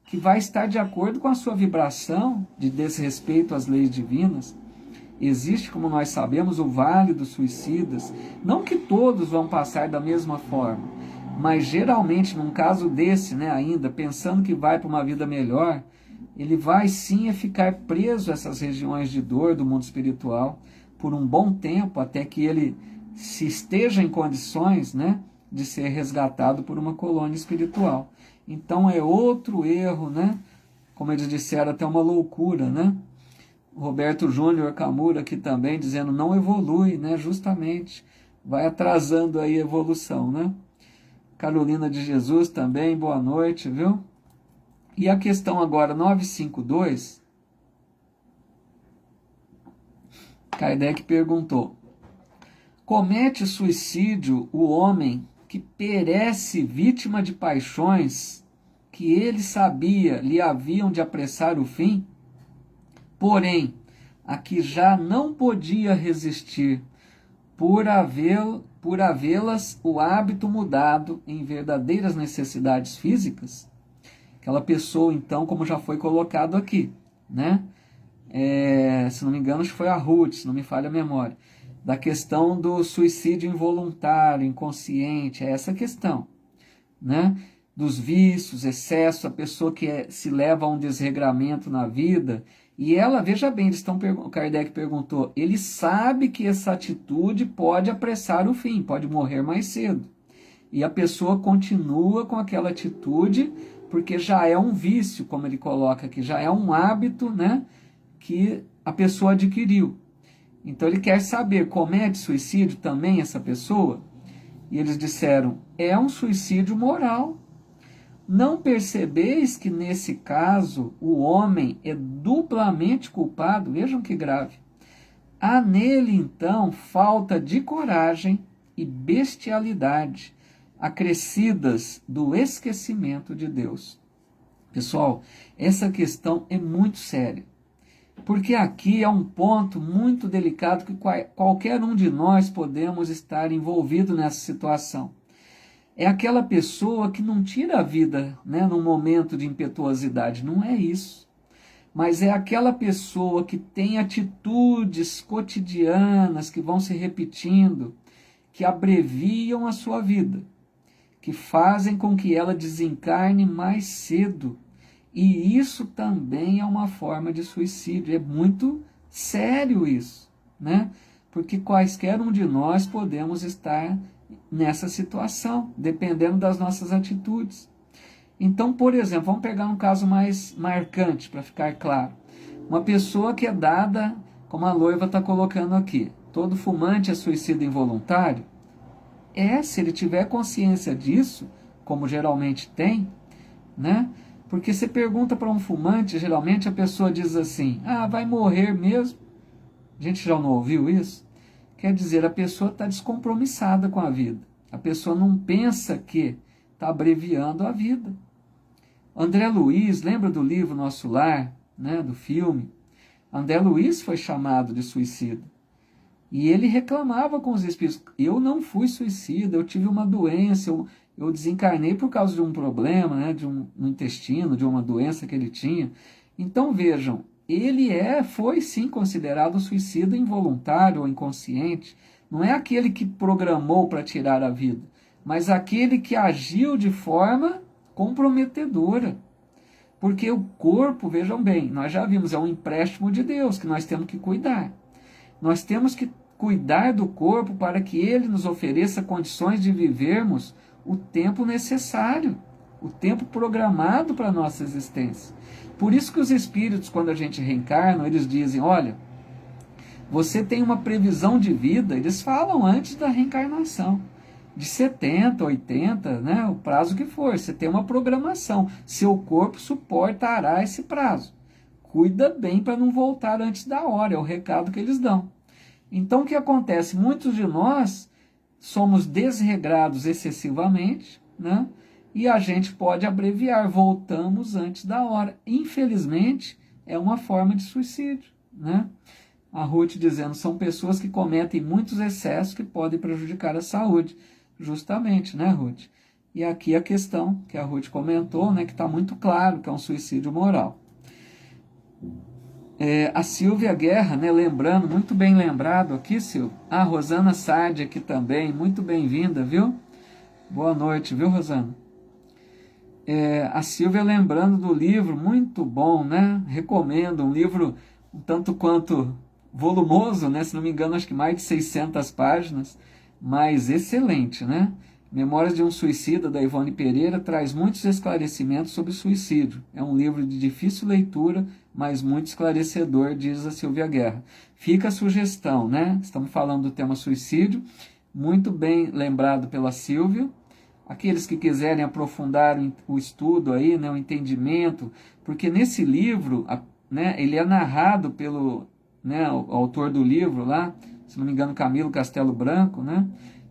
que vai estar de acordo com a sua vibração de desrespeito às leis divinas. Existe, como nós sabemos, o vale dos suicidas. Não que todos vão passar da mesma forma, mas geralmente, num caso desse, né, ainda pensando que vai para uma vida melhor, ele vai sim ficar preso a essas regiões de dor do mundo espiritual por um bom tempo, até que ele se esteja em condições, né, de ser resgatado por uma colônia espiritual. Então é outro erro, né? Como eles disseram, até uma loucura, né? Roberto Júnior Camura aqui também dizendo não evolui, né? Justamente vai atrasando aí a evolução, né? Carolina de Jesus também, boa noite, viu? E a questão agora 952, Kardec perguntou: comete suicídio o homem que perece vítima de paixões que ele sabia lhe haviam de apressar o fim? Porém, a que já não podia resistir, por havê-las o hábito mudado em verdadeiras necessidades físicas? Aquela pessoa, então, como já foi colocado aqui, né? Se não me engano, acho que foi a Ruth, se não me falha a memória, da questão do suicídio involuntário, inconsciente, é essa questão, né? Dos vícios, excesso, a pessoa que se leva a um desregramento na vida, e ela, veja bem, Kardec perguntou, ele sabe que essa atitude pode apressar o fim, pode morrer mais cedo, e a pessoa continua com aquela atitude, porque já é um vício, como ele coloca aqui, já é um hábito, né, que a pessoa adquiriu. Então ele quer saber, comete suicídio também essa pessoa? E eles disseram, é um suicídio moral. Não percebeis que nesse caso o homem é duplamente culpado? Vejam que grave. Há nele então falta de coragem e bestialidade, acrescidas do esquecimento de Deus. Pessoal, essa questão é muito séria. Porque aqui é um ponto muito delicado que qualquer um de nós podemos estar envolvido nessa situação. É aquela pessoa que não tira a vida, né, num momento de impetuosidade, não é isso. Mas é aquela pessoa que tem atitudes cotidianas que vão se repetindo, que abreviam a sua vida, que fazem com que ela desencarne mais cedo. E isso também é uma forma de suicídio. É muito sério isso, né? Porque quaisquer um de nós podemos estar nessa situação, dependendo das nossas atitudes. Então, por exemplo, vamos pegar um caso mais marcante, para ficar claro. Uma pessoa que é dada, como a Loiva está colocando aqui, todo fumante é suicida involuntário? Se ele tiver consciência disso, como geralmente tem, né? Porque você pergunta para um fumante, geralmente a pessoa diz assim, vai morrer mesmo. A gente já não ouviu isso? Quer dizer, a pessoa está descompromissada com a vida. A pessoa não pensa que está abreviando a vida. André Luiz, lembra do livro Nosso Lar, né, do filme? André Luiz foi chamado de suicida. E ele reclamava com os espíritos, eu não fui suicida, eu tive uma doença, eu desencarnei por causa de um problema, né, no intestino, de uma doença que ele tinha. Então vejam, ele foi sim considerado suicida involuntário ou inconsciente. Não é aquele que programou para tirar a vida, mas aquele que agiu de forma comprometedora. Porque o corpo, vejam bem, nós já vimos, é um empréstimo de Deus que nós temos que cuidar. Nós temos que cuidar do corpo para que ele nos ofereça condições de vivermos o tempo necessário, o tempo programado para a nossa existência. Por isso que os espíritos, quando a gente reencarna, eles dizem, olha, você tem uma previsão de vida, eles falam antes da reencarnação, de 70, 80, né, o prazo que for, você tem uma programação, seu corpo suportará esse prazo. Cuida bem para não voltar antes da hora, é o recado que eles dão. Então o que acontece? Muitos de nós somos desregrados excessivamente, né? E a gente pode abreviar, voltamos antes da hora. Infelizmente, é uma forma de suicídio, né? A Ruth dizendo, são pessoas que cometem muitos excessos que podem prejudicar a saúde. Justamente, né, Ruth? E aqui a questão que a Ruth comentou, né, que está muito claro que é um suicídio moral. A Silvia Guerra, né, lembrando, muito bem lembrado aqui, Silvia. A Rosana Sardi aqui também, muito bem-vinda, viu? Boa noite, viu, Rosana? A Silvia lembrando do livro, muito bom, né? Recomendo, um livro um tanto quanto volumoso, né? Se não me engano, acho que mais de 600 páginas, mas excelente, né? Memórias de um Suicida, da Ivone Pereira, traz muitos esclarecimentos sobre suicídio. É um livro de difícil leitura, mas muito esclarecedor, diz a Silvia Guerra. Fica a sugestão, né? Estamos falando do tema suicídio, muito bem lembrado pela Silvia. Aqueles que quiserem aprofundar o estudo aí, né, o entendimento, porque nesse livro, né, ele é narrado pelo, né, o autor do livro lá, se não me engano, Camilo Castelo Branco, né,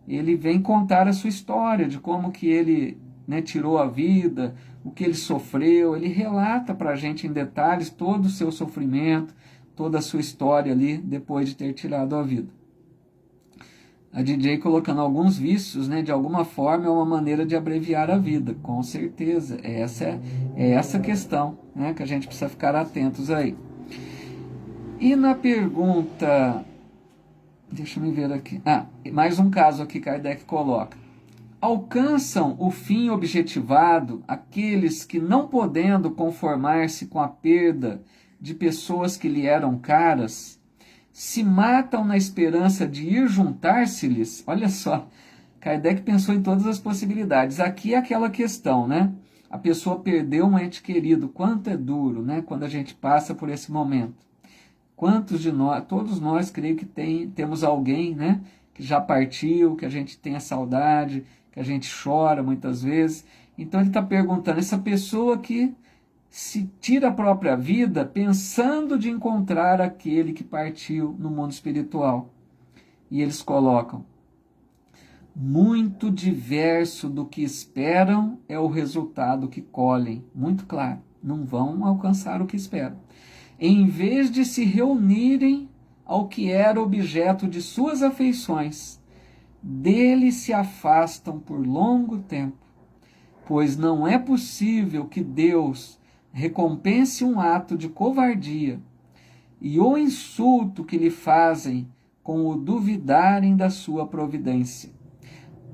ele vem contar a sua história, de como que ele, né, tirou a vida, o que ele sofreu, ele relata para a gente em detalhes todo o seu sofrimento, toda a sua história ali, depois de ter tirado a vida. A DJ colocando alguns vícios, né, de alguma forma é uma maneira de abreviar a vida, com certeza. É essa questão, né, que a gente precisa ficar atentos aí. E na pergunta, deixa eu ver aqui. Mais um caso aqui que Kardec coloca. Alcançam o fim objetivado aqueles que, não podendo conformar-se com a perda de pessoas que lhe eram caras, se matam na esperança de ir juntar-se-lhes. Olha só, Kardec pensou em todas as possibilidades. Aqui é aquela questão, né? A pessoa perdeu um ente querido. Quanto é duro, né? Quando a gente passa por esse momento. Quantos de nós, todos nós, creio que temos alguém, né? Que já partiu, que a gente tem a saudade, que a gente chora muitas vezes. Então ele está perguntando, essa pessoa que se tira a própria vida pensando de encontrar aquele que partiu no mundo espiritual. E eles colocam, muito diverso do que esperam é o resultado que colhem. Muito claro, não vão alcançar o que esperam. Em vez de se reunirem ao que era objeto de suas afeições, dele se afastam por longo tempo, pois não é possível que Deus recompense um ato de covardia e o insulto que lhe fazem com o duvidarem da sua providência.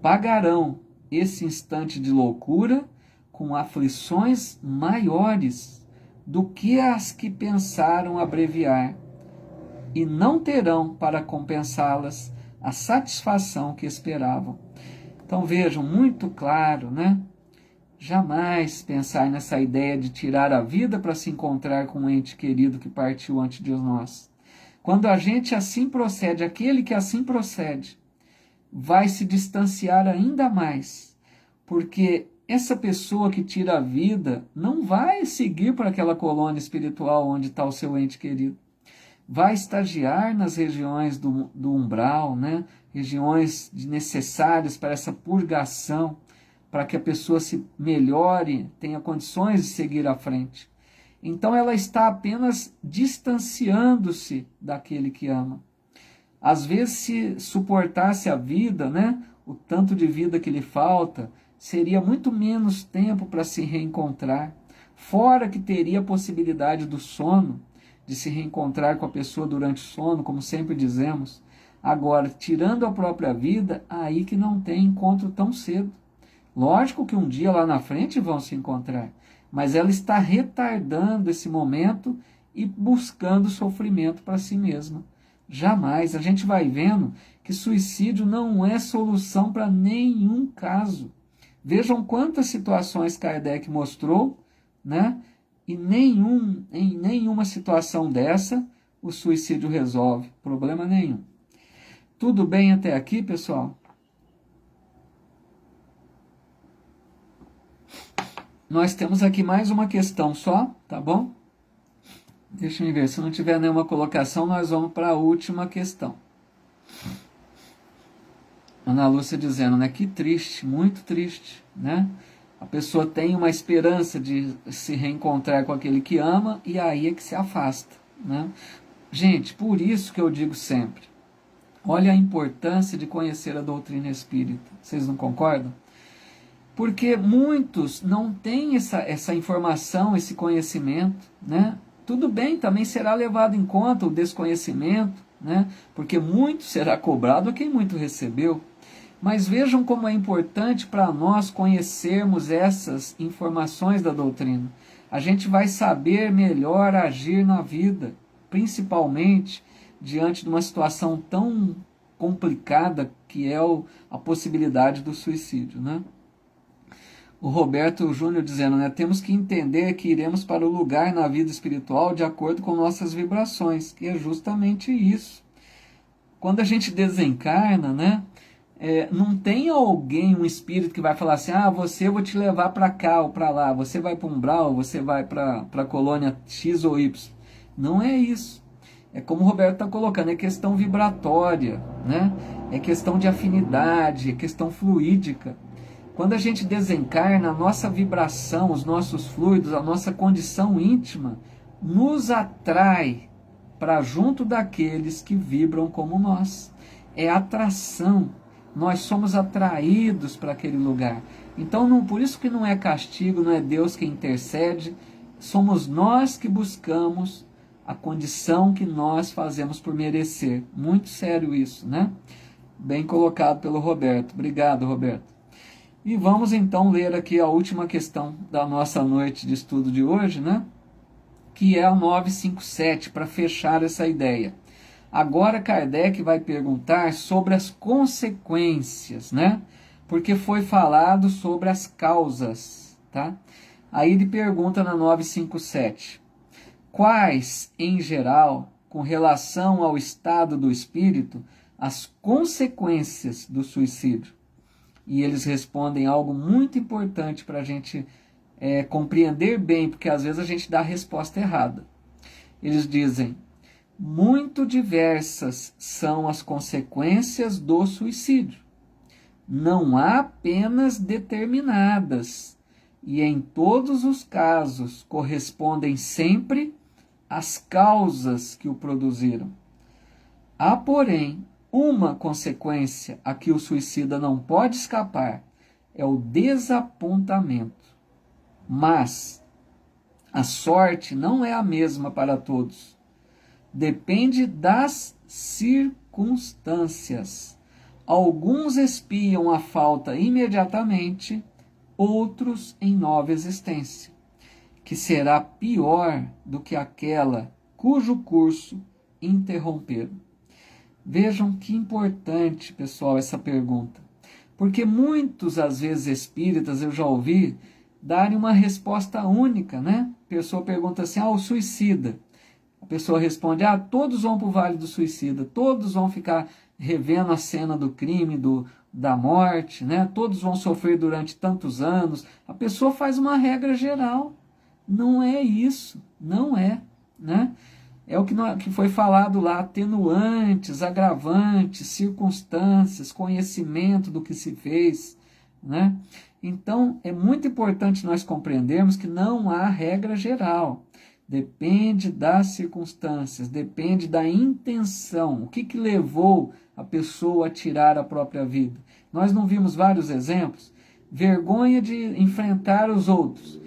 Pagarão esse instante de loucura com aflições maiores do que as que pensaram abreviar, e não terão para compensá-las a satisfação que esperavam. Então vejam, muito claro, né? Jamais pensar nessa ideia de tirar a vida para se encontrar com um ente querido que partiu antes de nós. Quando a gente assim procede, aquele que assim procede, vai se distanciar ainda mais, porque essa pessoa que tira a vida não vai seguir para aquela colônia espiritual onde está o seu ente querido. Vai estagiar nas regiões do umbral, né? Regiões necessárias para essa purgação, para que a pessoa se melhore, tenha condições de seguir à frente. Então ela está apenas distanciando-se daquele que ama. Às vezes, se suportasse a vida, né, o tanto de vida que lhe falta, seria muito menos tempo para se reencontrar. Fora que teria a possibilidade do sono, de se reencontrar com a pessoa durante o sono, como sempre dizemos. Agora, tirando a própria vida, aí que não tem encontro tão cedo. Lógico que um dia lá na frente vão se encontrar, mas ela está retardando esse momento e buscando sofrimento para si mesma. Jamais. A gente vai vendo que suicídio não é solução para nenhum caso. Vejam quantas situações Kardec mostrou, né? E em nenhuma situação dessa o suicídio resolve. Problema nenhum. Tudo bem até aqui, pessoal? Nós temos aqui mais uma questão só, tá bom? Deixa eu ver, se não tiver nenhuma colocação, nós vamos para a última questão. Ana Lúcia dizendo, né? Que triste, muito triste, né? A pessoa tem uma esperança de se reencontrar com aquele que ama e aí é que se afasta, né? Gente, por isso que eu digo sempre, olha a importância de conhecer a doutrina espírita. Vocês não concordam? Porque muitos não têm essa informação, esse conhecimento, né? Tudo bem, também será levado em conta o desconhecimento, né? Porque muito será cobrado a quem muito recebeu. Mas vejam como é importante para nós conhecermos essas informações da doutrina. A gente vai saber melhor agir na vida, principalmente diante de uma situação tão complicada que é a possibilidade do suicídio, né? O Roberto Júnior dizendo, né, temos que entender que iremos para o lugar na vida espiritual de acordo com nossas vibrações, que é justamente isso. Quando a gente desencarna, né, não tem alguém, um espírito que vai falar assim, eu vou te levar para cá ou para lá, você vai para o umbral, você vai para a colônia X ou Y. Não é isso. É como o Roberto está colocando, é questão vibratória, né? É questão de afinidade, é questão fluídica. Quando a gente desencarna, a nossa vibração, os nossos fluidos, a nossa condição íntima, nos atrai para junto daqueles que vibram como nós. É atração. Nós somos atraídos para aquele lugar. Então, por isso que não é castigo, não é Deus que intercede, somos nós que buscamos a condição que nós fazemos por merecer. Muito sério isso, né? Bem colocado pelo Roberto. Obrigado, Roberto. E vamos então ler aqui a última questão da nossa noite de estudo de hoje, né? Que é a 957, para fechar essa ideia. Agora Kardec vai perguntar sobre as consequências, né? Porque foi falado sobre as causas, tá? Aí ele pergunta na 957, quais, em geral, com relação ao estado do espírito, as consequências do suicídio? E eles respondem algo muito importante para a gente compreender bem, porque às vezes a gente dá a resposta errada. Eles dizem, muito diversas são as consequências do suicídio. Não há penas determinadas, e em todos os casos correspondem sempre às causas que o produziram. Há, porém, uma consequência a que o suicida não pode escapar, é o desapontamento. Mas a sorte não é a mesma para todos. Depende das circunstâncias. Alguns expiam a falta imediatamente, outros em nova existência, que será pior do que aquela cujo curso interromperam. Vejam que importante, pessoal, essa pergunta. Porque muitos, às vezes, espíritas, eu já ouvi, darem uma resposta única, né? A pessoa pergunta assim, o suicida. A pessoa responde, todos vão para o Vale do Suicida, todos vão ficar revendo a cena do crime, da morte, né? Todos vão sofrer durante tantos anos. A pessoa faz uma regra geral. Não é isso, não é, né? É o que foi falado lá, atenuantes, agravantes, circunstâncias, conhecimento do que se fez, né? Então, é muito importante nós compreendermos que não há regra geral. Depende das circunstâncias, depende da intenção. O que levou a pessoa a tirar a própria vida? Nós não vimos vários exemplos? Vergonha de enfrentar os outros,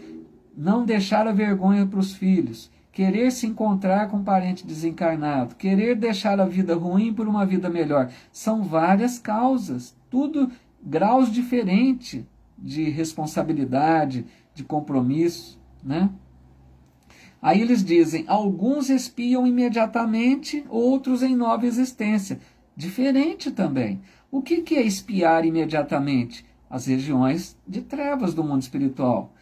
não deixar a vergonha para os filhos, querer se encontrar com um parente desencarnado, querer deixar a vida ruim por uma vida melhor. São várias causas, tudo graus diferentes de responsabilidade, de compromisso, né? Aí eles dizem, alguns expiam imediatamente, outros em nova existência. Diferente também. O que é expiar imediatamente? As regiões de trevas do mundo espiritual.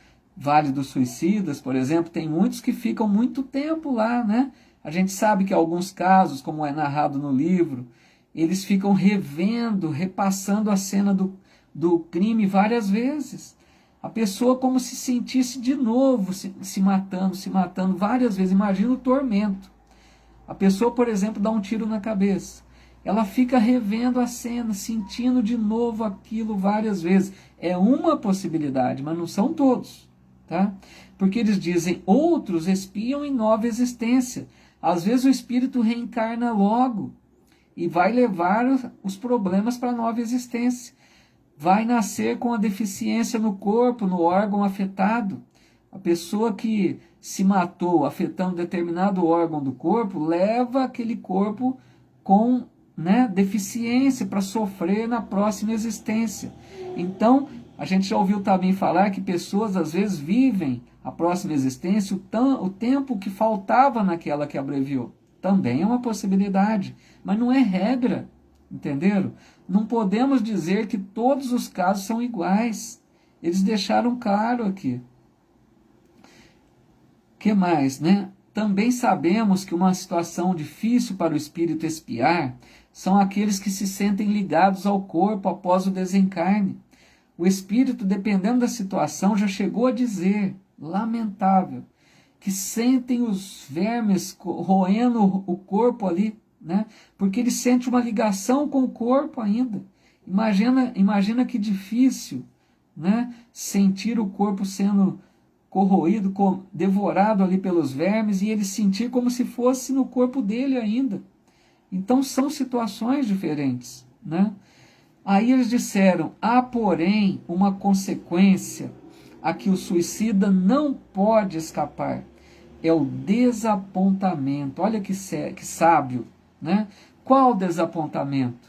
Vale dos Suicidas, por exemplo, tem muitos que ficam muito tempo lá, né? A gente sabe que alguns casos, como é narrado no livro, eles ficam revendo, repassando a cena do crime várias vezes. A pessoa como se sentisse de novo se matando várias vezes. Imagina o tormento. A pessoa, por exemplo, dá um tiro na cabeça. Ela fica revendo a cena, sentindo de novo aquilo várias vezes. É uma possibilidade, mas não são todos. Tá? Porque eles dizem, outros expiam em nova existência. Às vezes o espírito reencarna logo e vai levar os problemas para a nova existência. Vai nascer com a deficiência no corpo, no órgão afetado. A pessoa que se matou afetando determinado órgão do corpo, leva aquele corpo com, né, deficiência para sofrer na próxima existência. Então, a gente já ouviu também falar que pessoas às vezes vivem a próxima existência o tempo que faltava naquela que abreviou. Também é uma possibilidade, mas não é regra, entenderam? Não podemos dizer que todos os casos são iguais. Eles deixaram claro aqui. Que mais, né? Também sabemos que uma situação difícil para o espírito expiar são aqueles que se sentem ligados ao corpo após o desencarne. O espírito, dependendo da situação, já chegou a dizer, lamentável, que sentem os vermes roendo o corpo ali, né? Porque ele sente uma ligação com o corpo ainda. Imagina que difícil, né? Sentir o corpo sendo corroído, devorado ali pelos vermes, e ele sentir como se fosse no corpo dele ainda. Então são situações diferentes, né? Aí eles disseram, há porém uma consequência a que o suicida não pode escapar, é o desapontamento. Olha que sábio, né? Qual desapontamento?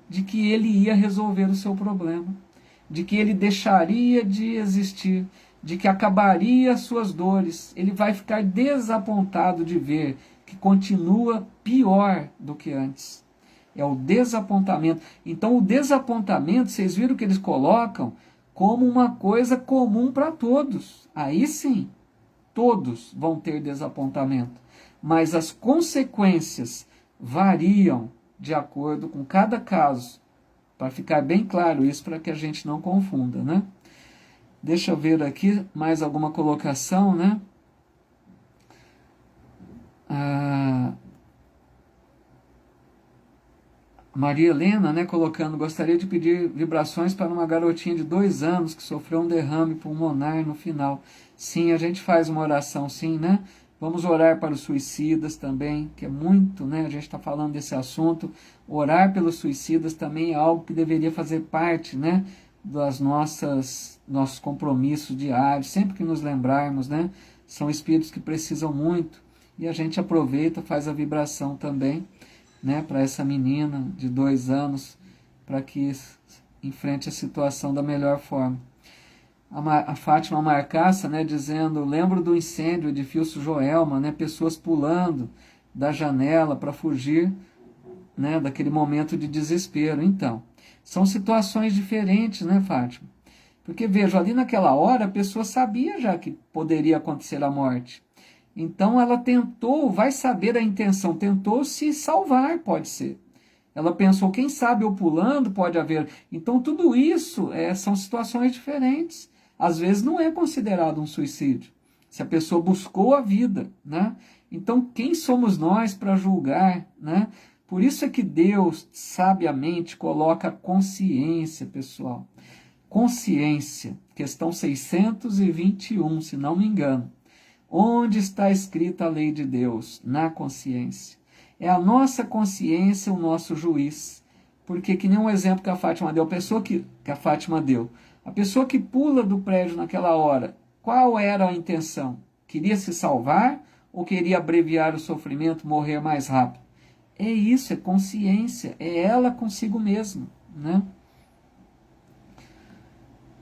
De que ele ia resolver o seu problema, de que ele deixaria de existir, de que acabaria as suas dores. Ele vai ficar desapontado de ver que continua pior do que antes. É o desapontamento. Então o desapontamento, vocês viram que eles colocam como uma coisa comum para todos. Aí sim, todos vão ter desapontamento. Mas as consequências variam de acordo com cada caso. Para ficar bem claro isso, para que a gente não confunda, né? Deixa eu ver aqui mais alguma colocação, né? Maria Helena, né, colocando, gostaria de pedir vibrações para uma garotinha de 2 anos que sofreu um derrame pulmonar no final. Sim, a gente faz uma oração, sim, né? Vamos orar para os suicidas também, que é muito, né? A gente está falando desse assunto. Orar pelos suicidas também é algo que deveria fazer parte, né, das nossos compromissos diários, sempre que nos lembrarmos, né? São espíritos que precisam muito e a gente aproveita, faz a vibração também, né, para essa menina de 2 anos, para que enfrente a situação da melhor forma. A Fátima Marcaça, né, dizendo, lembro do incêndio, edifício Joelma, né, pessoas pulando da janela para fugir, né, daquele momento de desespero. Então, são situações diferentes, né, Fátima? Porque, veja, ali naquela hora a pessoa sabia já que poderia acontecer a morte. Então ela tentou, vai saber a intenção, tentou se salvar, pode ser. Ela pensou, quem sabe eu pulando pode haver. Então tudo isso são situações diferentes. Às vezes não é considerado um suicídio, se a pessoa buscou a vida, né? Então quem somos nós para julgar, né? Por isso é que Deus sabiamente coloca a consciência, pessoal. Consciência, questão 621, se não me engano. Onde está escrita a lei de Deus? Na consciência. É a nossa consciência o nosso juiz. Porque, que nem um exemplo que a Fátima deu, a pessoa que pula do prédio naquela hora, qual era a intenção? Queria se salvar ou queria abreviar o sofrimento, morrer mais rápido? É isso, é consciência, é ela consigo mesma, né?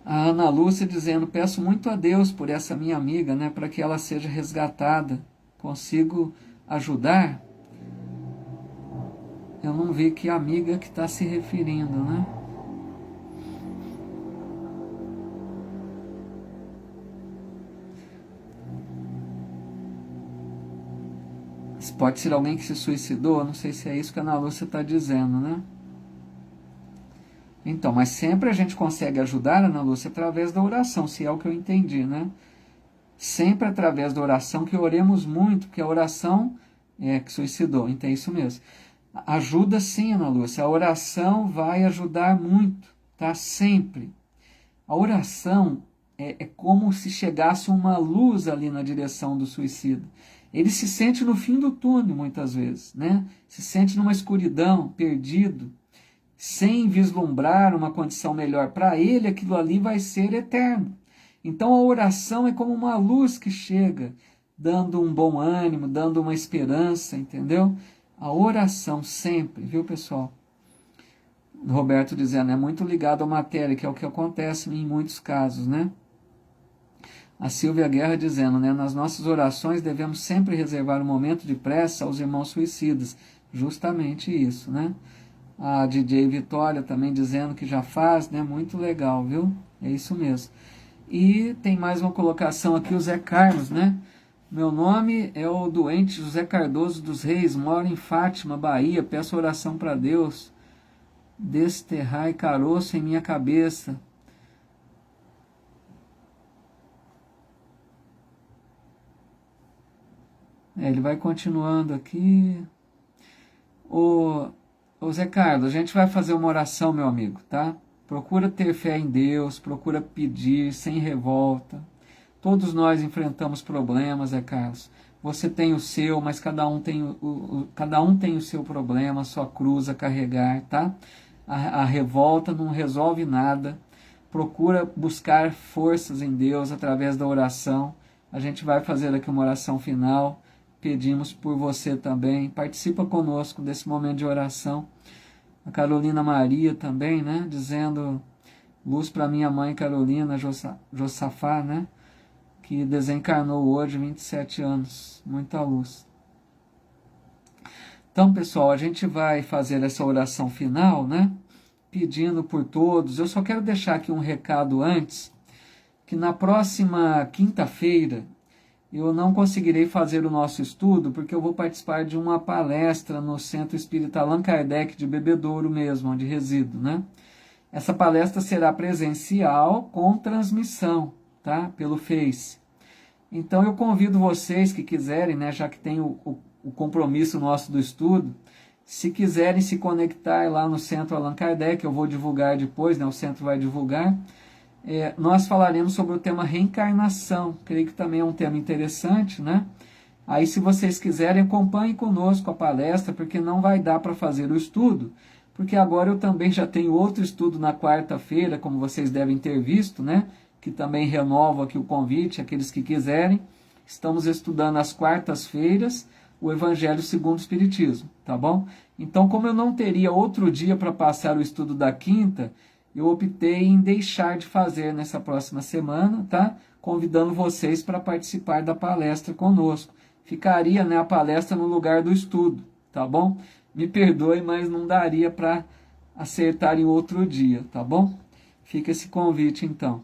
A Ana Lúcia dizendo, peço muito a Deus por essa minha amiga, né, para que ela seja resgatada. Consigo ajudar? Eu não vi que amiga que está se referindo, né? Pode ser alguém que se suicidou, não sei se é isso que a Ana Lúcia está dizendo, né? Então, mas sempre a gente consegue ajudar, Ana Lúcia, através da oração, se é o que eu entendi, né? Sempre através da oração, que oremos muito, porque a oração que suicidou, então é isso mesmo. Ajuda sim, Ana Lúcia, a oração vai ajudar muito, tá? Sempre. A oração é como se chegasse uma luz ali na direção do suicida. Ele se sente no fim do túnel, muitas vezes, né? Se sente numa escuridão, perdido, sem vislumbrar uma condição melhor. Para ele, aquilo ali vai ser eterno. Então a oração é como uma luz que chega, dando um bom ânimo, dando uma esperança, entendeu? A oração sempre, viu, pessoal? Roberto dizendo, é muito ligado à matéria, que é o que acontece em muitos casos, né? A Silvia Guerra dizendo, né? Nas nossas orações devemos sempre reservar um momento de prece aos irmãos suicidas. Justamente isso, né? A DJ Vitória também dizendo que já faz, né? Muito legal, viu? É isso mesmo. E tem mais uma colocação aqui, o Zé Carlos, né? Meu nome é o doente José Cardoso dos Reis, moro em Fátima, Bahia, peço oração para Deus, desterrai caroço em minha cabeça. Ele vai continuando aqui. Ô Zé Carlos, a gente vai fazer uma oração, meu amigo, tá? Procura ter fé em Deus, procura pedir sem revolta. Todos nós enfrentamos problemas, Zé Carlos. Você tem o seu, mas cada um tem o seu problema, a sua cruz a carregar, tá? A revolta não resolve nada. Procura buscar forças em Deus através da oração. A gente vai fazer aqui uma oração final. Pedimos por você também. Participa conosco desse momento de oração. A Carolina Maria também, né? Dizendo luz para minha mãe Carolina Josafá, né? Que desencarnou hoje, 27 anos. Muita luz. Então, pessoal, a gente vai fazer essa oração final, né? Pedindo por todos. Eu só quero deixar aqui um recado antes, que na próxima quinta-feira eu não conseguirei fazer o nosso estudo, porque eu vou participar de uma palestra no Centro Espírita Allan Kardec de Bebedouro mesmo, onde resido, né? Essa palestra será presencial com transmissão, tá? Pelo Face. Então eu convido vocês que quiserem, né, já que tem o compromisso nosso do estudo, se quiserem se conectar lá no Centro Allan Kardec, eu vou divulgar depois, né, o centro vai divulgar, nós falaremos sobre o tema reencarnação, creio que também é um tema interessante, né? Aí se vocês quiserem, acompanhem conosco a palestra, porque não vai dar para fazer o estudo, porque agora eu também já tenho outro estudo na quarta-feira, como vocês devem ter visto, né? Que também renovo aqui o convite, aqueles que quiserem. Estamos estudando às quartas-feiras o Evangelho segundo o Espiritismo, tá bom? Então, como eu não teria outro dia para passar o estudo da quinta, eu optei em deixar de fazer nessa próxima semana, tá? Convidando vocês para participar da palestra conosco. Ficaria, né, a palestra no lugar do estudo, tá bom? Me perdoe, mas não daria para acertar em outro dia, tá bom? Fica esse convite, então.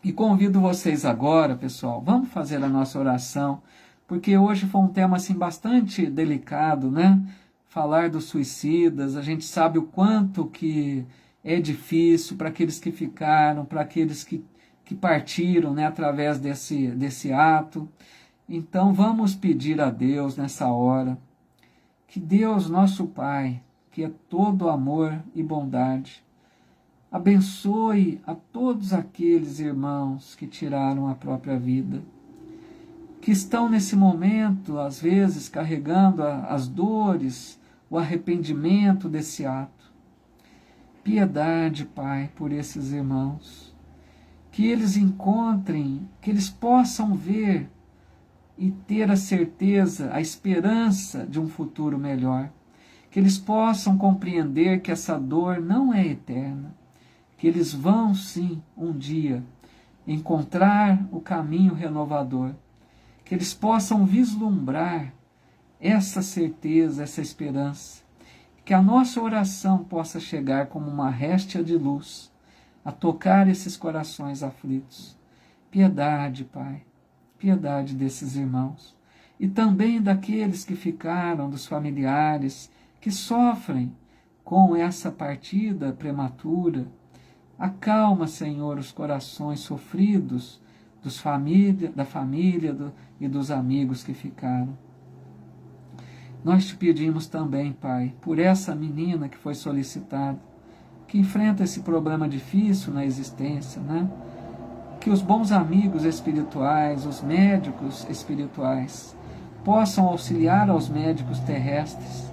E convido vocês agora, pessoal, vamos fazer a nossa oração, porque hoje foi um tema assim bastante delicado, né? Falar dos suicidas, a gente sabe o quanto que é difícil para aqueles que ficaram, para aqueles que partiram, né, através desse ato. Então vamos pedir a Deus nessa hora, que Deus, nosso Pai, que é todo amor e bondade, abençoe a todos aqueles irmãos que tiraram a própria vida, que estão nesse momento, às vezes, carregando as dores, o arrependimento desse ato. Piedade, Pai, por esses irmãos, que eles encontrem, que eles possam ver e ter a certeza, a esperança de um futuro melhor, que eles possam compreender que essa dor não é eterna, que eles vão sim um dia encontrar o caminho renovador, que eles possam vislumbrar essa certeza, essa esperança, que a nossa oração possa chegar como uma réstia de luz a tocar esses corações aflitos. Piedade, Pai, piedade desses irmãos e também daqueles que ficaram, dos familiares que sofrem com essa partida prematura. Acalma, Senhor, os corações sofridos da família e dos amigos que ficaram. Nós te pedimos também, Pai, por essa menina que foi solicitada, que enfrenta esse problema difícil na existência, né? Que os bons amigos espirituais, os médicos espirituais, possam auxiliar aos médicos terrestres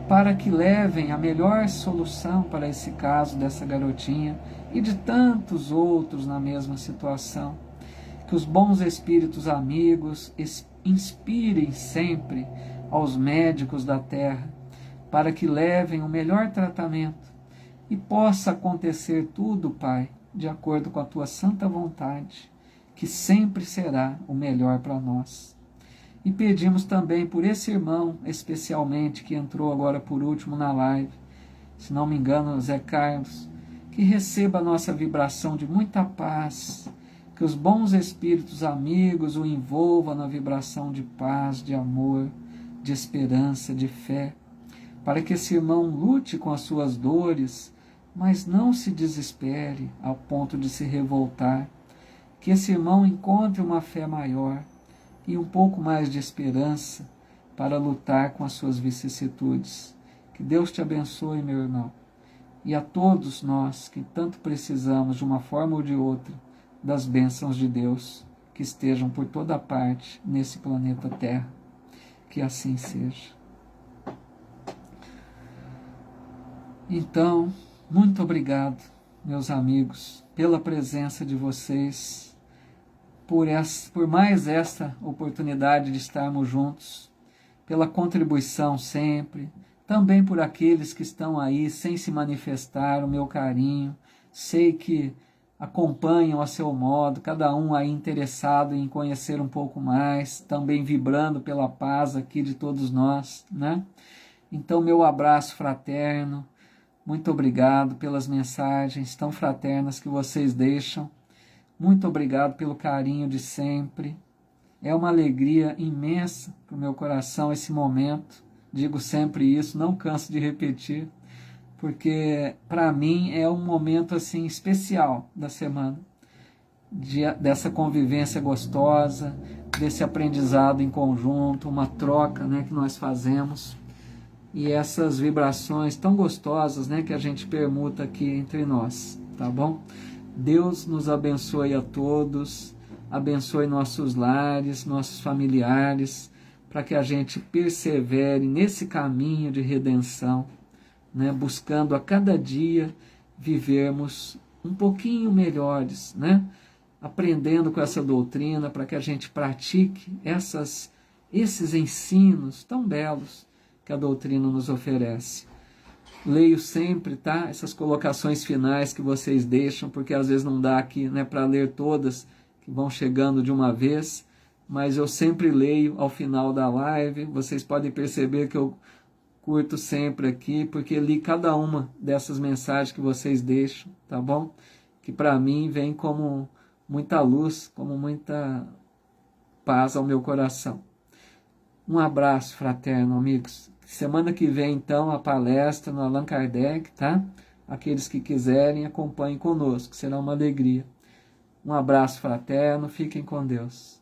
para que levem a melhor solução para esse caso dessa garotinha e de tantos outros na mesma situação. Que os bons espíritos amigos inspirem sempre aos médicos da terra, para que levem o melhor tratamento e possa acontecer tudo, Pai, de acordo com a tua santa vontade, que sempre será o melhor para nós. E pedimos também por esse irmão, especialmente, que entrou agora por último na live, se não me engano, Zé Carlos, que receba a nossa vibração de muita paz, que os bons espíritos amigos o envolvam na vibração de paz, de amor, de esperança, de fé, para que esse irmão lute com as suas dores, mas não se desespere ao ponto de se revoltar, que esse irmão encontre uma fé maior e um pouco mais de esperança para lutar com as suas vicissitudes. Que Deus te abençoe, meu irmão, e a todos nós que tanto precisamos, de uma forma ou de outra, das bênçãos de Deus que estejam por toda parte nesse planeta Terra. Que assim seja. Então, muito obrigado, meus amigos, pela presença de vocês, por mais esta oportunidade de estarmos juntos, pela contribuição sempre, também por aqueles que estão aí sem se manifestar, o meu carinho. Sei que acompanham a seu modo, cada um aí interessado em conhecer um pouco mais, também vibrando pela paz aqui de todos nós, né? Então, meu abraço fraterno, muito obrigado pelas mensagens tão fraternas que vocês deixam, muito obrigado pelo carinho de sempre. É uma alegria imensa para o meu coração esse momento, digo sempre isso, não canso de repetir, porque para mim é um momento assim especial da semana, dessa convivência gostosa, desse aprendizado em conjunto, uma troca, né, que nós fazemos, e essas vibrações tão gostosas, né, que a gente permuta aqui entre nós, tá bom? Deus nos abençoe a todos, abençoe nossos lares, nossos familiares, para que a gente persevere nesse caminho de redenção, né, buscando a cada dia vivermos um pouquinho melhores, né, aprendendo com essa doutrina, para que a gente pratique esses ensinos tão belos que a doutrina nos oferece. Leio sempre, tá, essas colocações finais que vocês deixam, porque às vezes não dá aqui, né, para ler todas, que vão chegando de uma vez, mas eu sempre leio ao final da live. Vocês podem perceber que eu curto sempre aqui, porque li cada uma dessas mensagens que vocês deixam, tá bom? Que para mim vem como muita luz, como muita paz ao meu coração. Um abraço fraterno, amigos. Semana que vem, então, a palestra no Allan Kardec, tá? Aqueles que quiserem, acompanhem conosco, será uma alegria. Um abraço fraterno, fiquem com Deus.